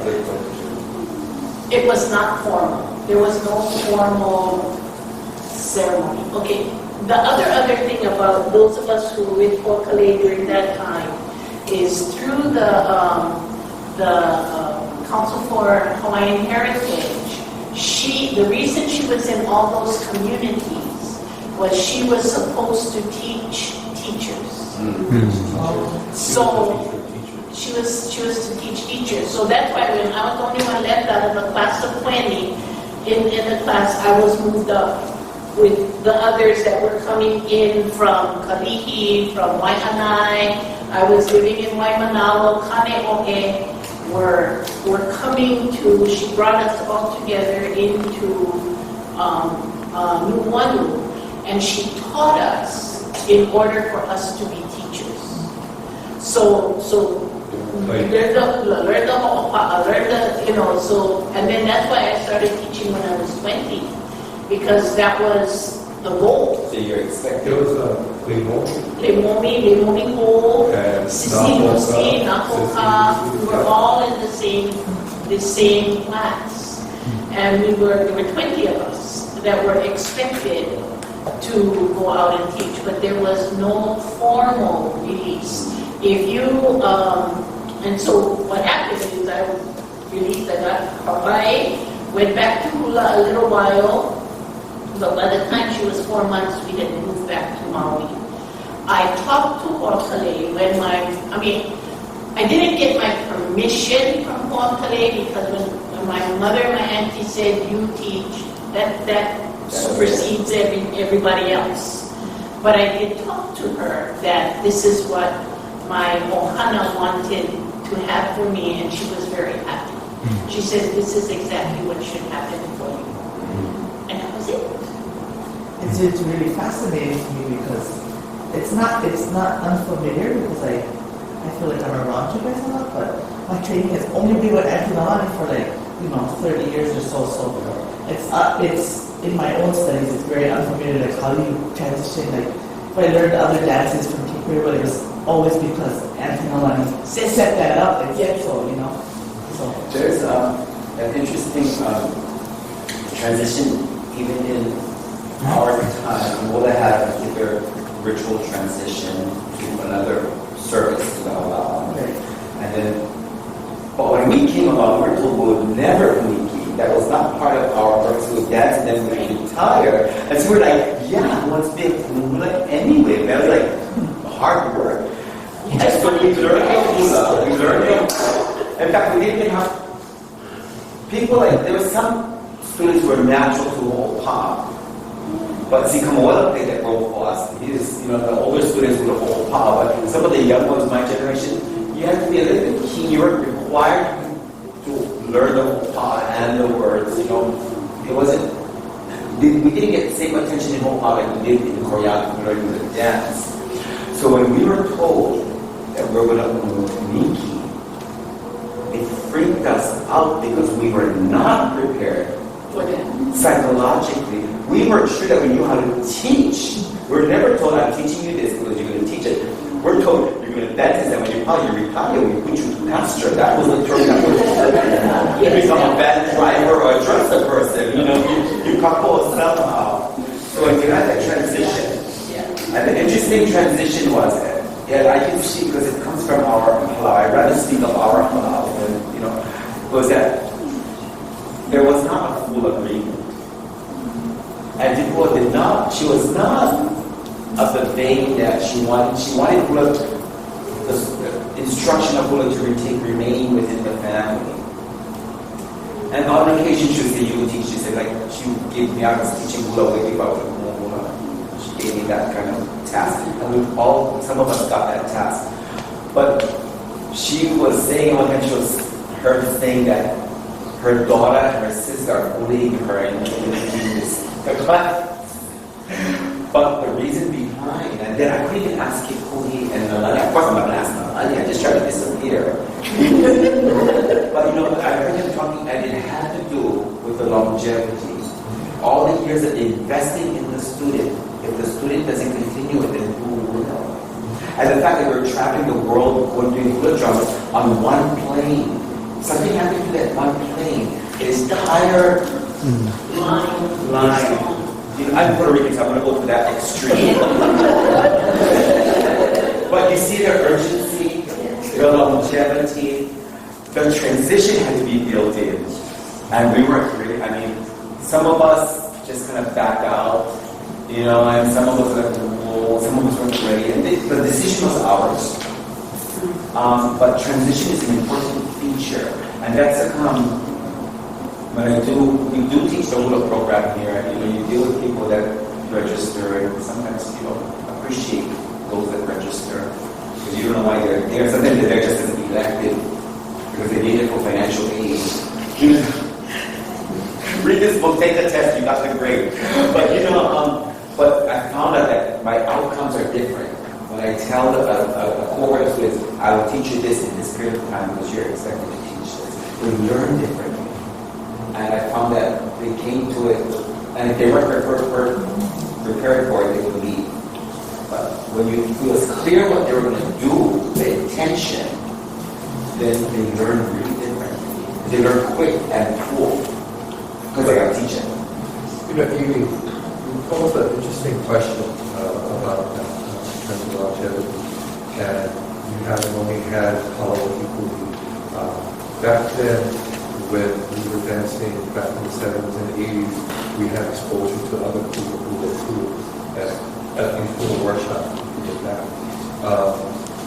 [SPEAKER 2] It was not formal. There was no formal ceremony. Okay, the other thing about those of us who were with Huakale during that time is through the Council for Hawaiian Heritage, the reason she was in all those communities was she was supposed to teach teachers. So she was to teach teachers. So that's why when I was the only one left out of a class of 20, in the class I was moved up with the others that were coming in from Kalihi, from Waihanai. I was living in Waimanalo. Kane'ohe were coming to, she brought us all together into Nuuanu, and she taught us in order for us to be teachers. So learn the, you know, so, and then that's why I started teaching when I was 20, because that was the goal.
[SPEAKER 1] So you're expecting...
[SPEAKER 3] There was a
[SPEAKER 2] Lemomi Ho, Sisi Musi, Nakoka, we were all in the same class. And there were 20 of us that were expected to go out and teach, but there was no formal release. If you, and so what happened is released. I got Hawaii, went back to Hula a little while, but by the time she was 4 months, we had moved back to Maui. I talked to Ho'okale when I didn't get my permission from Ho'okale because when my mother and my auntie said, you teach, that supersedes everybody else. But I did talk to her that this is what my ohana wanted to have for me, and she was very happy. She said, this is exactly what should happen for you. And that was it.
[SPEAKER 5] It's really fascinating to me because it's not unfamiliar because I feel like I'm around you guys a lot, but my training has only been with Antonelli for 30 years or so. So it's in my own studies, it's very unfamiliar, like how do you transition, like if I learned other dances from Kikuri, but it was always because Antonelli set that up and said so, So
[SPEAKER 1] There's an interesting transition even in our time. Hula had a particular ritual transition to another service to the Hula. And then, but when we came along, we were told we would never Uniki. That was not part of our work. So we would dance and then we would retire. And so we're like, yeah, who wants to be a Hula anyway? That was like hard work. And so we learned Hula. We learned in fact, we didn't even have people there were some students who were natural to hold pa. But see, Kamoela played that role for us. The older students would hold pa, but some of the young ones, my generation, you had to be a little bit keen. You were required to learn the whole pa and the words. It wasn't. We didn't get the same attention in whole pa like we did in choreography learning the dance. So when we were told that we were going to Miki, it freaked us out because we were not prepared psychologically. We weren't sure that we knew how to teach. We're never told, I'm teaching you this because you're going to teach it. We're told you're going to dance this, and when you retire, we put you to pasture. That was the term that was you become a van driver or a dresser person. You couple somehow. So when you had that transition, and the interesting transition was I can see because it comes from our halal. I'd rather speak of our halal than, was that there was not a full agreement. And she was not of the vein that she wanted Hula, the instruction of Hula to remain within the family. And on occasion she would say, you would teach, she said, she gave me, I was teaching Hula way before Hula. She gave me that kind of task. And some of us got that task. But she was saying one time, she was heard saying that her daughter and her sister are bullying her in this class. But the reason behind, and then I couldn't even ask Kikuli and Nalani. Of course I'm not going to ask Nalani, I just tried to disappear. But I heard them talking, and it had to do with the longevity. All the years of investing in the student, if the student doesn't continue it, then who will? And the fact that we're traveling the world, going doing hula drums on one plane. Something happened to that one plane. Its entire line. I'm Puerto Rican, so I'm going to go to that extreme. But you see their urgency, their longevity, the transition had to be built in. And we weren't really, some of us just kind of back out, and some of us some of us weren't ready. And the decision was ours. But transition is an important feature. And that's when we do teach the Hula program here, and you deal with people that register, and sometimes you don't appreciate those that register because you don't know why they're there. Sometimes they're there just as an elective because they need it for financial aid. Read this book, take the test, you got the grade. But I found out that my outcomes are different. When I tell a cohort of students, I will teach you this in this period of time because you're expected to teach this. They learn differently. And I found that they came to it, and if they weren't prepared for it, they would leave. But when it was clear what they were going to do, the intention, then they learn really differently. They learn quick and cool because they got teaching.
[SPEAKER 3] You posed an interesting question about longevity, and you haven't only had Palo Ikuli. Back then, when we were dancing back in the 70s and 80s, we had exposure to other people who were through at least in the workshop. We did that.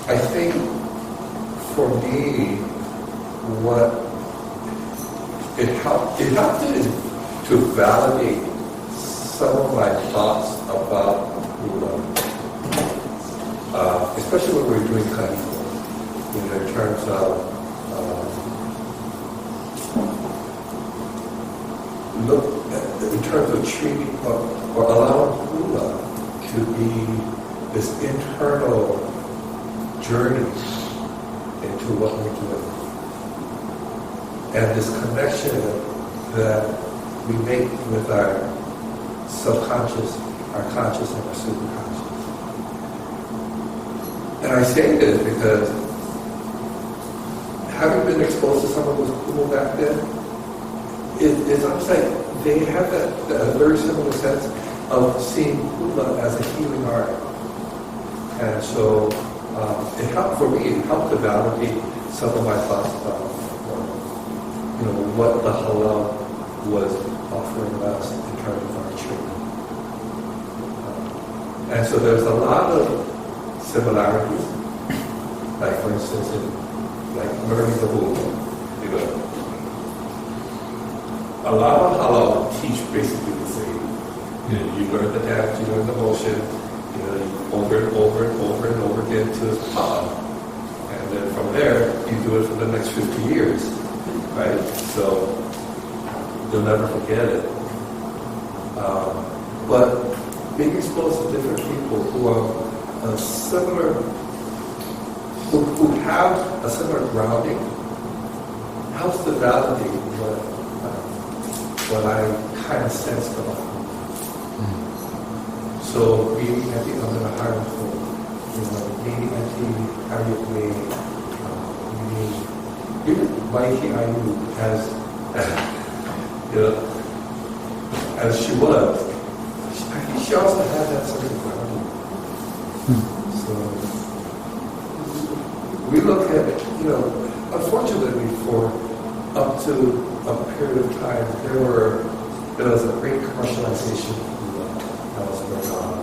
[SPEAKER 3] I think for me, what it helped to validate some of my thoughts about Hula, especially when we were doing Kahiko, in terms of treating or allowing Hula to be this internal journey into what we're doing. And this connection that we make with our subconscious, our conscious, and our superconscious. And I say this because having been exposed to some of those people back then, it's almost like they have that very similar sense of seeing Hula as a healing art. And so it helped for me, it helped to validate some of my thoughts about what the Hula was offering us in terms of our treatment. And so there's a lot of similarities, like for instance, like learning the Hula, a lot of Hula teach basically the same. You learn the dance, you learn the motion, over and over and over and over again to pop. And then from there, you do it for the next 50 years, right? So you'll never forget it. But being exposed to different people who are similar, who have a similar grounding, helps to validate what I kind of sensed about them. So I think I'm going to hire for, maybe Harriet May, even Mikey Ayu as she was, I think she also had that sort of grounding. So we look at, unfortunately for up to a period of time, there was a great commercialization that was going on.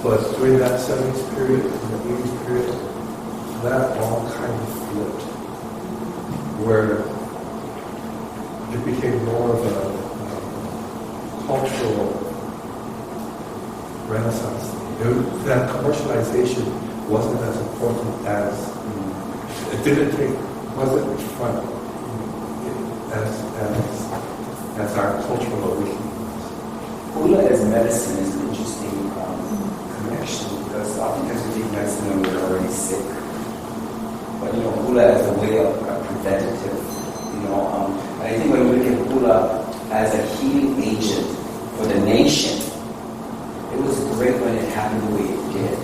[SPEAKER 3] But during that 70s period and the 80s period, that all kind of flipped, where it became more of a cultural renaissance. That commercialization wasn't as important as, wasn't front as our cultural awakening.
[SPEAKER 1] Hula as medicine is an interesting connection because oftentimes we take medicine when we're already sick. But Hula as a way of preventative, and I think when we look at Hula as a healing agent for the nation, it was great when it happened the way it did.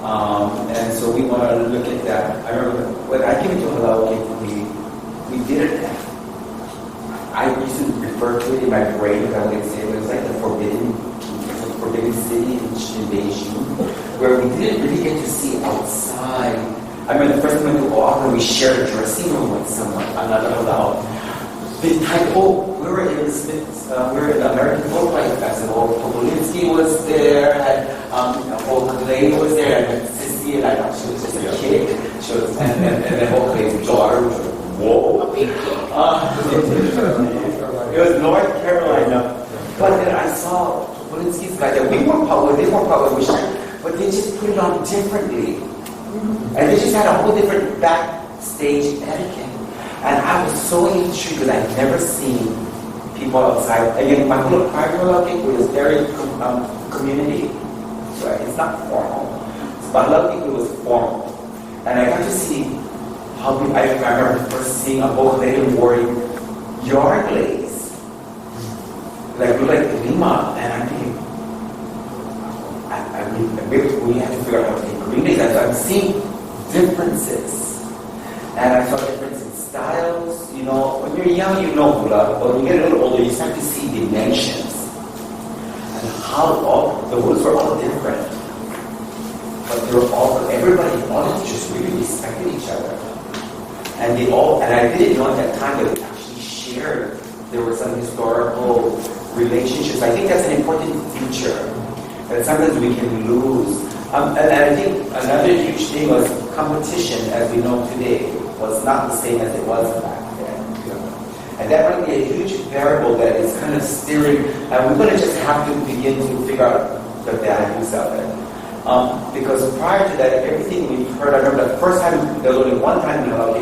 [SPEAKER 1] And so we want to look at that. I remember when I came into Hula, we did it. I used to refer to it in my brain, I would say it was like the forbidden city in Beijing, where we didn't really get to see outside. I remember the first time we went to Oahu, we shared a dressing room with someone, another Hula. We were in the American Folklife Festival. Popolinsky was there, and Oakley was there, and Sissy, and I thought she was just a kid. And then Oakley's daughter was like, whoa. It was North Carolina. But then I saw Popolinsky's guy there. They weren't public, but they just put it on differently. And they just had a whole different backstage etiquette. And I was so intrigued because I'd never seen people outside. Again, my little private gig was very community. So it's not formal. But a lot of people was formal. And I got to see how people, I remember first seeing a old lady wearing yard glaze. Like Lima. And I'm thinking, we have to figure out how to take green glaze. So I'm seeing differences. And I saw difference in styles. When you're young, Hula, but when you get a little older, you start to see dimensions. And how the rules were all different. But they were all, all the teachers really respected each other. And I didn't know at that time that we actually shared. There were some historical relationships. I think that's an important feature that sometimes we can lose. And I think another huge thing was competition, as we know today, was not the same as it was back then. And that might be a huge variable that is kind of steering, and we're going to just have to begin to figure out the values of it. Because prior to that, everything we've heard, I remember the first time, there was only one time in Hula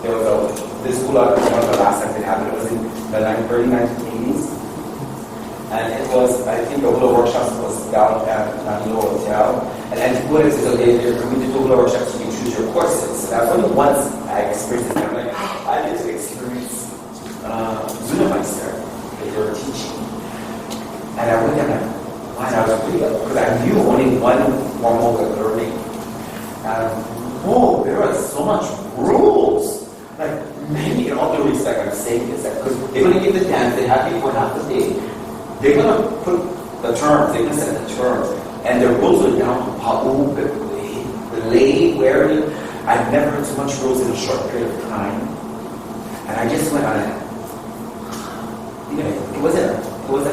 [SPEAKER 1] there was this Hula, one of the last times it happened, it was in the early 1980s. And it was, I think the Hula workshops was down at Nilo Hotel. And Hula says, okay, you're coming to do Hula workshops, you can choose your courses. So that's only once I experienced it. I'm like, I get to experience Zunameister that they were teaching. And I went there and I was really up, because I knew only one formal of learning. And whoa, there are so much rules. Like, maybe in all due respect, I'm saying this, because they're going to give the dance, they have before half the day. They're going to put the terms, they're going to set the terms, and the rules are down to pa'u, the lay, wearing. I've never heard so much rules in a short period of time. And I just went on it. You know, it wasn't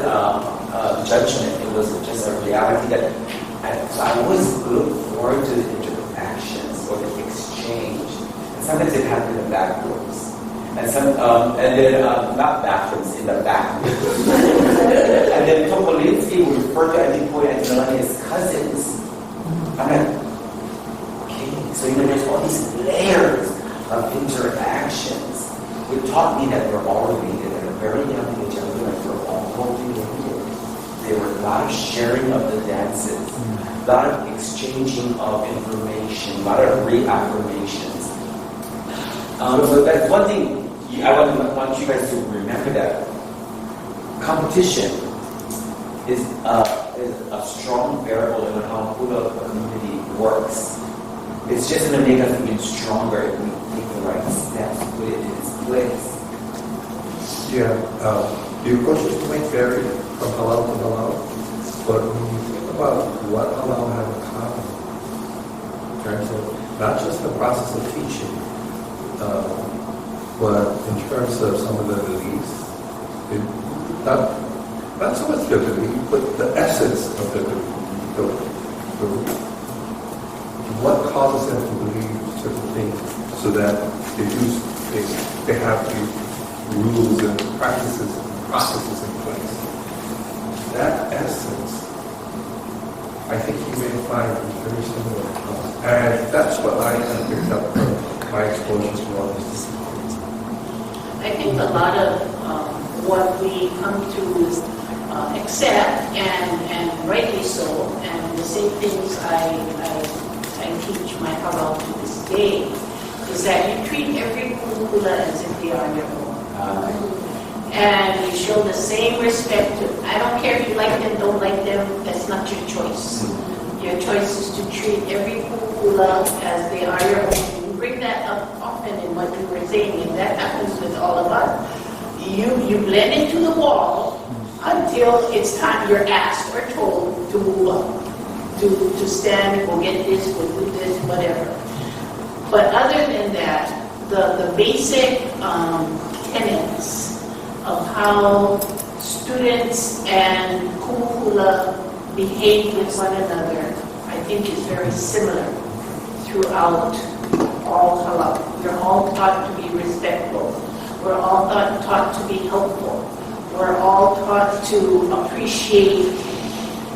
[SPEAKER 1] a judgment, it was just a reality that I always look forward to the interactions or the exchange. And sometimes it happened in the back rooms. And then not bathrooms, in the back. And then Topolinsky would refer to Antipoy and Melanie as cousins. I'm like, okay, so there's all these layers of interactions. It taught me that we're all related at a very young age. I realized we're all related. There were a lot of sharing of the dances, a lot of exchanging of information, a lot of reaffirmations. So that's one thing I want you guys to remember, that competition is a strong variable in how Hula community works. It's just going to make us even stronger if we take the right steps, put it in its place.
[SPEAKER 3] Yeah, the approaches might vary from halal to halal, but when you think about what halal have in common, in terms of not just the process of teaching, but in terms of some of the beliefs, not so much the belief, but the essence of the belief. What causes them to believe certain things, so that they have these rules and practices and processes in place. That essence, I think you may find is very similar to us. And that's what I have picked up from my exposure to all these disciplines.
[SPEAKER 2] I think a lot of what we come to accept, and rightly so, and the same things I teach my halal to this day, is that you treat every Hula as if they are your own. And you show the same respect to, I don't care if you like them, don't like them, that's not your choice. Your choice is to treat every Hula as they are your own. You bring that up often in what you were saying, and that happens with all of us. You blend into the wall until it's time you're asked or told to move up, to stand, go get this, go do this, whatever. But other than that, the basic tenets of how students and Hula behave with one another, I think is very similar throughout all halal. We're all taught to be respectful. We're all taught to be helpful. We're all taught to appreciate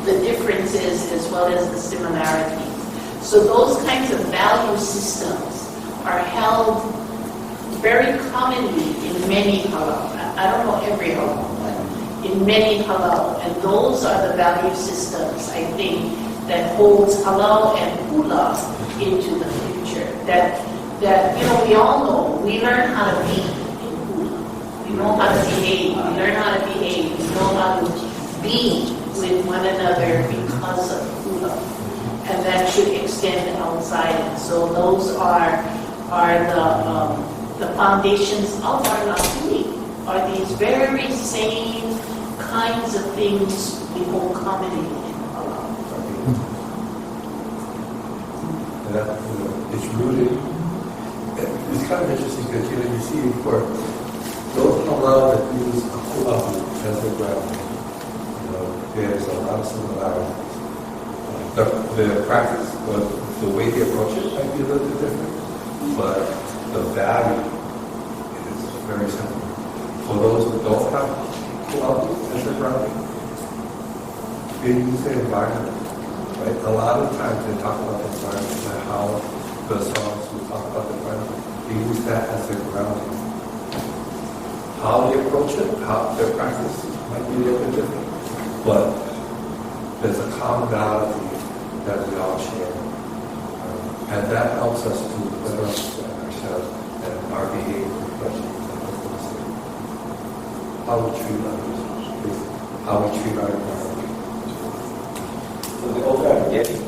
[SPEAKER 2] the differences as well as the similarities. So those kinds of value systems are held very commonly in many halal. I don't know every halal, but in many halal. And those are the value systems, I think, that holds halal and Hula into the future. That we all know, we learn how to be in Hula. We know how to behave. We learn how to behave. We know how to be with one another because of Hula. And that should extend outside. And so those are the foundations of our lafui, are these very same kinds of things we hold commonly in halal.
[SPEAKER 3] And that, it's rooted. It's kind of interesting because you see for don't allow the use of hula hoop as the ground. You know, there's a lot of similarities. The practice, the way they approach it might be a little bit different, but the value is very similar. For those who don't have hula hoop as the ground, they use the environment. Right? A lot of times they talk about the environment and how the songs who talk about the environment, they use that as their grounding. How they approach it, how their practice might be a little bit different. But there's a commonality that we all share. And that helps us to better understand ourselves and our behavior. How we treat others, how we treat our environment.
[SPEAKER 1] So the older I'm getting,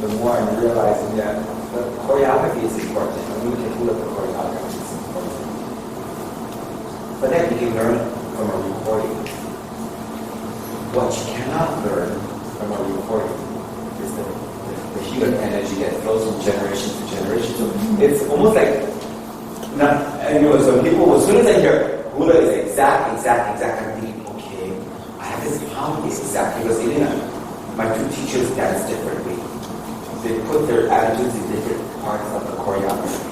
[SPEAKER 1] the more I'm realizing that the choreography is important. And we can look at the choreography is important. But then you can learn from a recording. What you cannot learn from a recording is the human energy that flows from generation to generation. So it's almost like, so people, as soon as I hear Hula is exact, I'm thinking, okay, I have this problem exact, because even my two teachers dance differently. They put their attitudes in different parts of the choreography.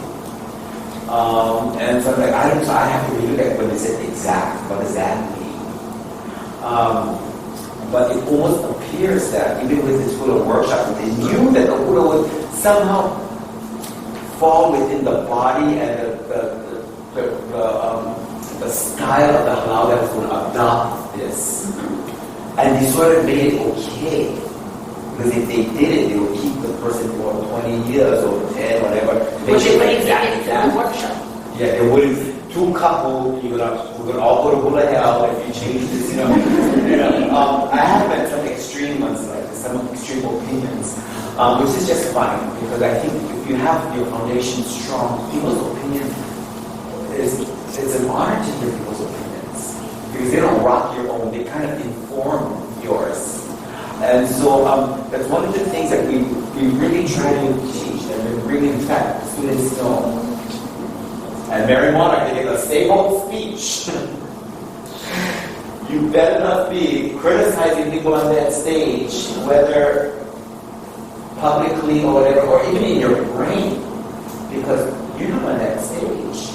[SPEAKER 1] And so I'm like, I have to really like when they say exact, what does that mean? But it almost appears that even with this hula workshop, they knew that the hula would somehow fall within the body and the style of the halal that was going to adopt this. And they sort of made it okay. Because if they did it, they would keep the person for 20 years or 10, whatever.
[SPEAKER 2] Which is what exactly the workshop.
[SPEAKER 1] Yeah, they wouldn't. Two couple, we're gonna all go to Hula Hell if you change this, you know. I have met some extreme ones like this, some extreme opinions, which is just fine, because I think if you have your foundation strong, people's opinion it's an honor to hear people's opinions, because they don't rock your own, they kind of inform yours. And so that's one of the things that we really try to teach, and we really, in fact, students know. And Mary Monarch, they give a stay-home speech. You better not be criticizing people on that stage, whether publicly or whatever, or even in your brain, because you're not on that stage.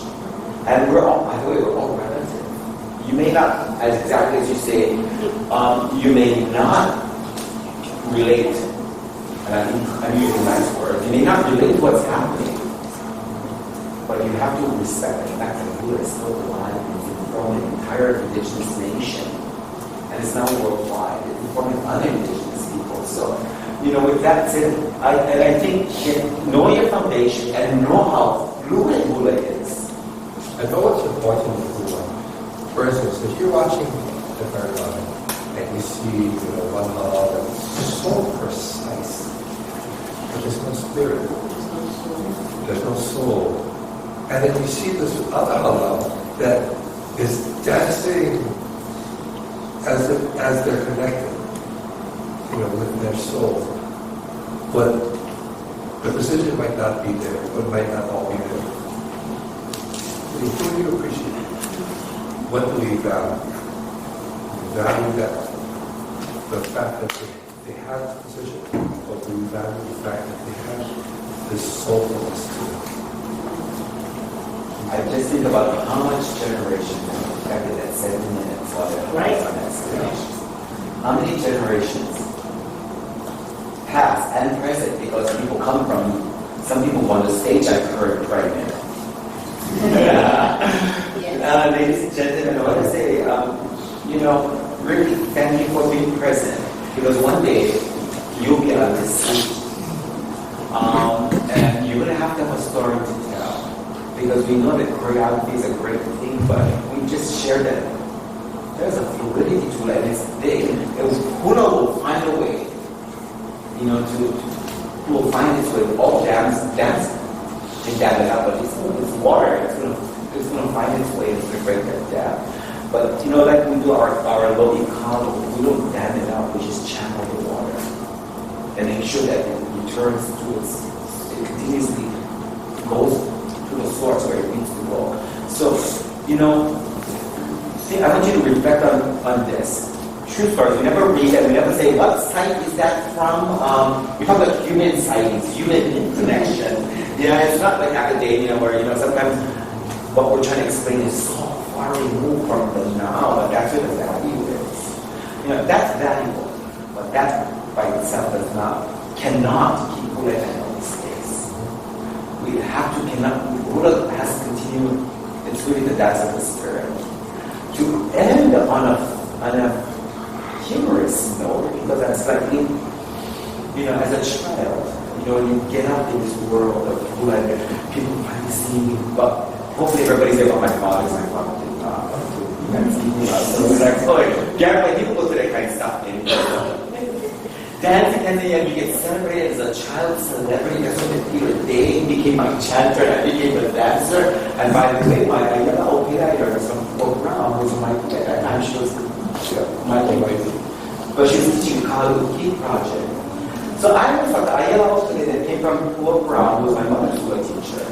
[SPEAKER 1] And we're all, by the way, we're all relative. You may not, as exactly as you say, you may not relate, and I'm using a nice word, you may not relate to what's happening. But you have to respect the fact that Hula is still alive and from an entire indigenous nation. And it's now worldwide. It's informing other indigenous people. So, with that said, I think know your foundation and know how fluid Hula is.
[SPEAKER 3] I know what's important with Hula. For instance, if you're watching the paradigm and you see one halal that's so precise, but there's no spirit, there's no soul. And then you see this other halal that is dancing as they're connected, with their soul. But the precision might not be there, but might not all be there. Who do you appreciate? What do we value? We value that, the fact that they have precision, but we value the fact that they have this soulfulness to them.
[SPEAKER 1] I just think about how much generation affected that 7 minutes while they're on that stage. How many generations, past and present, because people come from, some people on the stage I've heard right now. Ladies and gentlemen, I want to say, really thank you for being present, because one day you'll be on this stage. And you're going to have to have a story to tell. Because we know that choreography is a great thing, but we just share that there's a fluidity to it, and it's big. Hula will find a way, will find its way. All dance can dab it out, but it's water. It's going to find its way. It's going to break that dab. But like we do our low kalo, we don't dab it out. We just channel the water and make sure that it returns to it continuously goes to the source where it needs to go. So you know, see, I want you to reflect on this. True stories. We never read and we never say, what site is that from? We talk about human sightings, human connection. Yeah, it's not like academia where, you know, sometimes what we're trying to explain is so far removed from the now, but that's where the value is. You know, that's valuable, but that by itself cannot keep Hula in healthy space. We have to, Hula has to continue, it's really the dance of the spirit. To end on a humorous note, because that's like, you know, as a child, you know, you get out in this world of Hula and people finally see you, but hopefully everybody's like, oh, my father is my father. So it's like, oh, Gary, people go through that kind of stuff. Dancing and then you get celebrated as a child celebrity. That's when Peter Day became my chanter and I became a dancer. And by the way, my opera was from Fort Brown, who was my, at that time she was my language. But she was teaching Hula project. So I always thought the Ayala that came from Fort Brown was my mother's Hula teacher.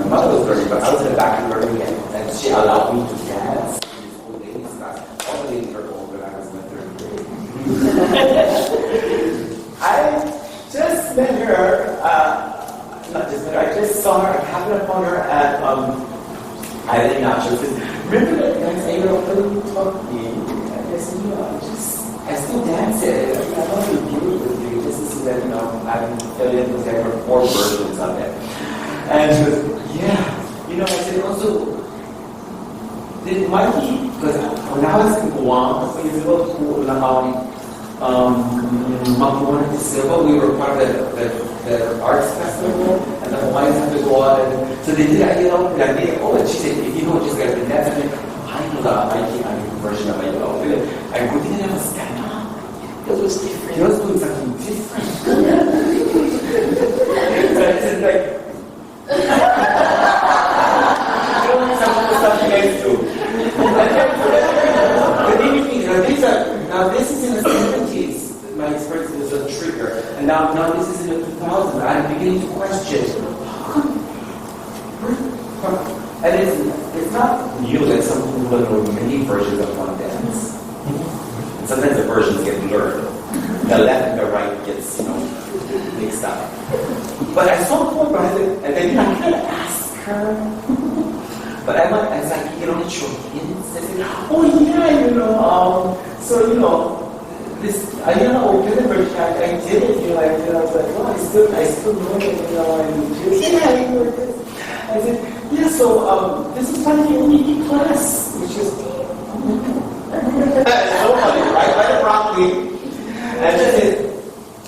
[SPEAKER 1] My mother was learning, but I was in the back of learning and she allowed me to dance in this old ladies class. All the ladies were old when I was in the third grade. I just met her, I just saw her, I happened upon her at Island Nachos. Remember that dance I taught me? I said, you know, I still dance it. I want to be with you just to see that, you know, I'm filling in because there were 4 versions of it. And she goes, yeah. You know, I said, also, it might be, because when I was in Guam, so you know, Mapuana de Silva, we were part of the arts festival, and the Hawaiians had to go out, and so they did Ayala, and I made it, and she said, if you know just got to dance, I mean, I know the version of Ayala, and we didn't have a stand up. It was different. It was doing something different. So I said, like, something else too. Now this is in the 70's. My experience was a trigger, and now this is in the 2000s. I'm beginning to question. And it's not new that some people know many versions of one dance. And sometimes the versions get blurred. The left and the right gets, you know, mixed up. But I saw one, and then I kind of asked her. But I was like, you know, it's your hints. I said, oh yeah, you know, so, you know, this, you know, version, I did it, you know, I was like, well, I still know it, you know, and yeah, you know, this. I said, yeah, so, this is part of the OED class, which is, so funny, right abruptly. And she said,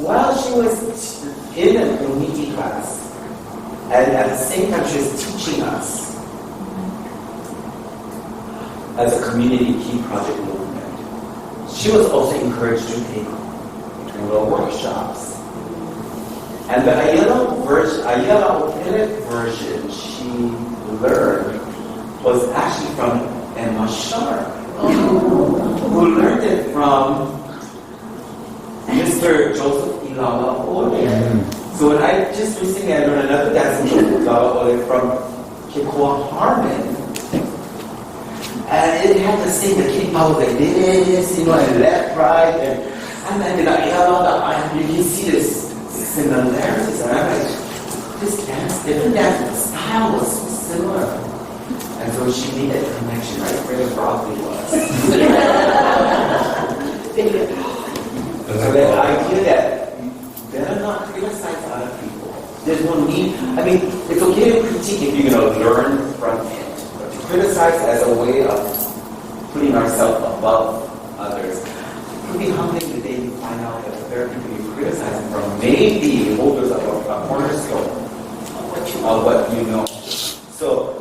[SPEAKER 1] while she was in an OED class, and at the same time she was teaching us, as a community key project movement. She was also encouraged to take Hula workshops. And the Ayala version she learned was actually from Emma Sharp, who learned it from Mr. Joseph Ilawa Ole. So when I just recently I learned another dance from Ilawa Ole from Kikoa Harmon. And it had the same, the kid was like this, you know, and left, right, and then you can see this similarities, and I'm like, this dance, different dance, the style was so similar. And so she made that connection right where the broccoli was. So the idea that you better not criticize other people. There's no need, I mean, it's okay to critique if you're going to learn from it. Criticize as a way of putting ourselves above others. It could be humbling the day you find out that the very people you're criticizing from may be holders of a cornerstone of what you know. So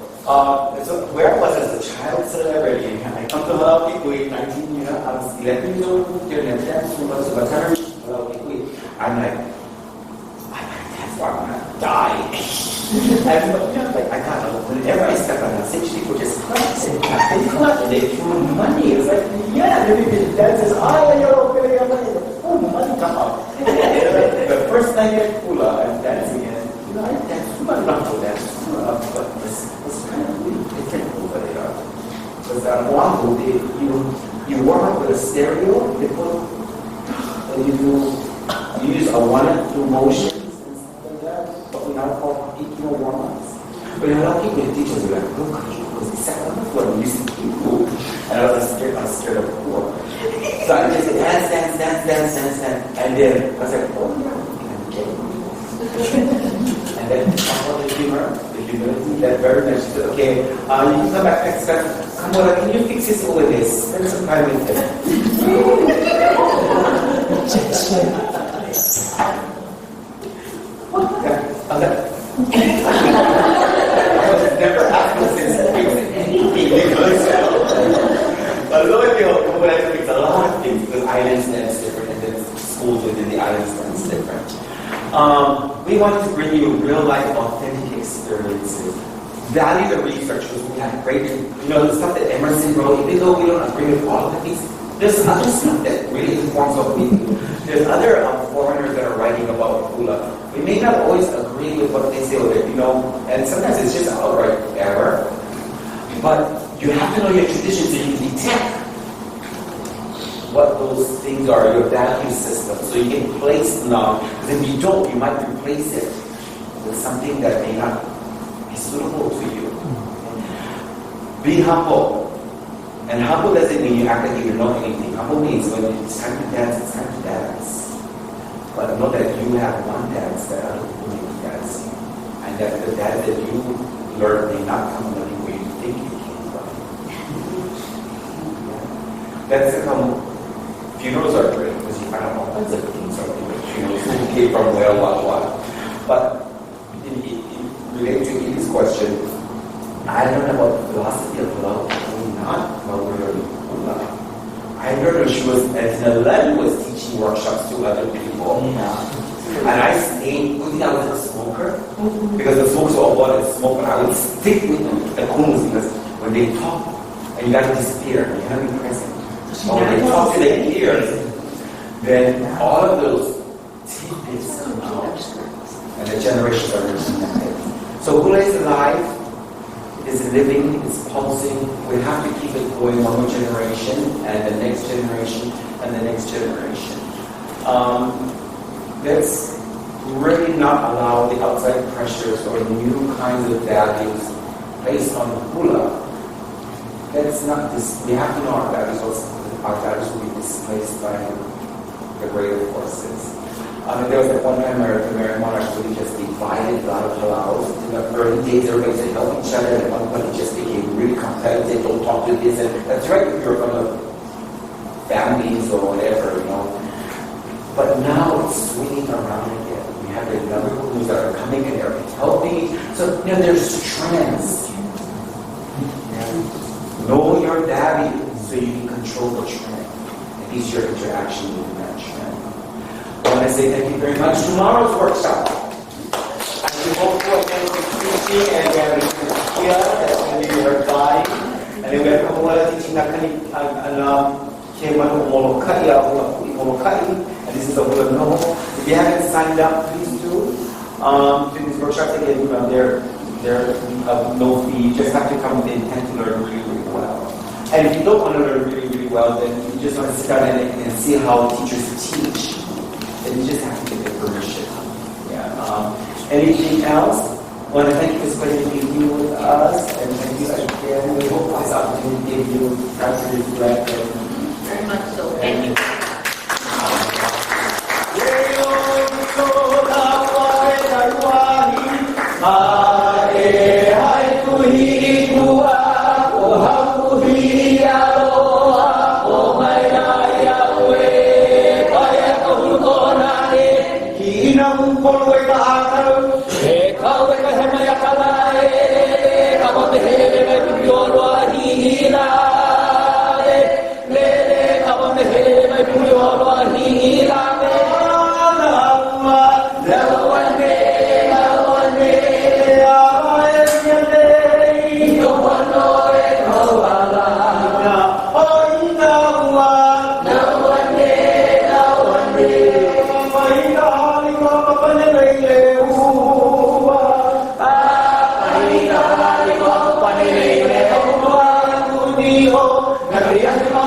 [SPEAKER 1] where I was as a child celebrity, I come to Hula Pikui, 19, you know, I was 11 years old, during a dance room, I was a veteran, Hula Pikui. I'm like, that's why I'm gonna die. And you know, like I got whenever I step on that stage, people just clap and they threw money. It was like, yeah, everybody dances, money come out. The first night at Hula, I'm dancing and you know, I dance, I'm not to dance Hula, but it's kind of really different. Because Oahu, you warm up with a stereo, they put, and you use a 1 and 2 motions and stuff like that, but we now call EQ warm-ups. But a lot of people, the teachers were like, look, because he sat on the floor and used to keep moving. And I was scared of the floor. So I just dance. And then I was like, oh yeah, okay. And then I called the humility, that very much said, okay, you can come back next time. Come on, can you fix this over this? Spend some time with him. Never happened since fixing anything. But a lot of people when I fix a lot of things because island stands different and then schools within the island stands different. We wanted to bring you real life authentic experiences. Value the research because we have great, the stuff that Emerson wrote, even though we don't agree with all of the things, there's other stuff that really informs what we do. There's other foreigners that are writing about Hula. We may not always agree with what they say, and sometimes it's just outright error. But you have to know your tradition so you can detect what those things are, your value system, so you can place them now. Because if you don't, you might replace it with something that may not be suitable to you. Be humble. And humble doesn't mean you act like you don't know anything. Humble means when it's time to dance, it's time to dance. But know that you have one dance that other people may be dancing. And that the dance that you learn may not come from where you think it came from. That's how funerals are great, because you find out all kinds of things are great. Funerals who came from where, what. But related to Edie's question, I learned about the philosophy of love, not while we were in Hula. I learned when she was, at 11, was teaching workshops to other people. And I stayed, good thing I was a smoker, because the smokers all wanted to smoke, but I would stick with the coons, because when they talk, and you got to disappear, you cannot be present. Or when they talk to their ears, then all of those tidbits come out, and the generations are reconnected. So Hula is alive, is living, is pulsing. We have to keep it going one more generation, and the next generation, and the next generation. Let's really not allow the outside pressures or new kinds of values based on Hula. That's not this. We have to know our values. Our values will be displaced by the greater forces. There was that one time American monarchs really just divided a lot of halaus. In the early days, everybody said help each other, and everybody just became really competitive. Don't talk to this, and that's right if you're from the families or whatever, But now it's swinging around again. We have the number of groups that are coming in there helping. So there's trends. Know your value so you can control the trend. At least your interaction with that trend. I want to say thank you very much. Tomorrow's workshop. I hope to attend the teaching, and we have a here that's going to be your guide. And then we have a couple other teaching that came on Molokai, and this is the Hula No. If you haven't signed up, please do. To these workshops again, they're no fee. You just have to come with the intent to learn really, really well. And if you don't want to learn really, really well, then you just want to sit down and see how teachers teach. Then you just have to get their permission. Anything else? I want to thank you for spending the evening with us, and thank you again. We hope this opportunity gave you time to reflect.
[SPEAKER 2] Very much so. Thank you.
[SPEAKER 6] Hila
[SPEAKER 1] Yeah.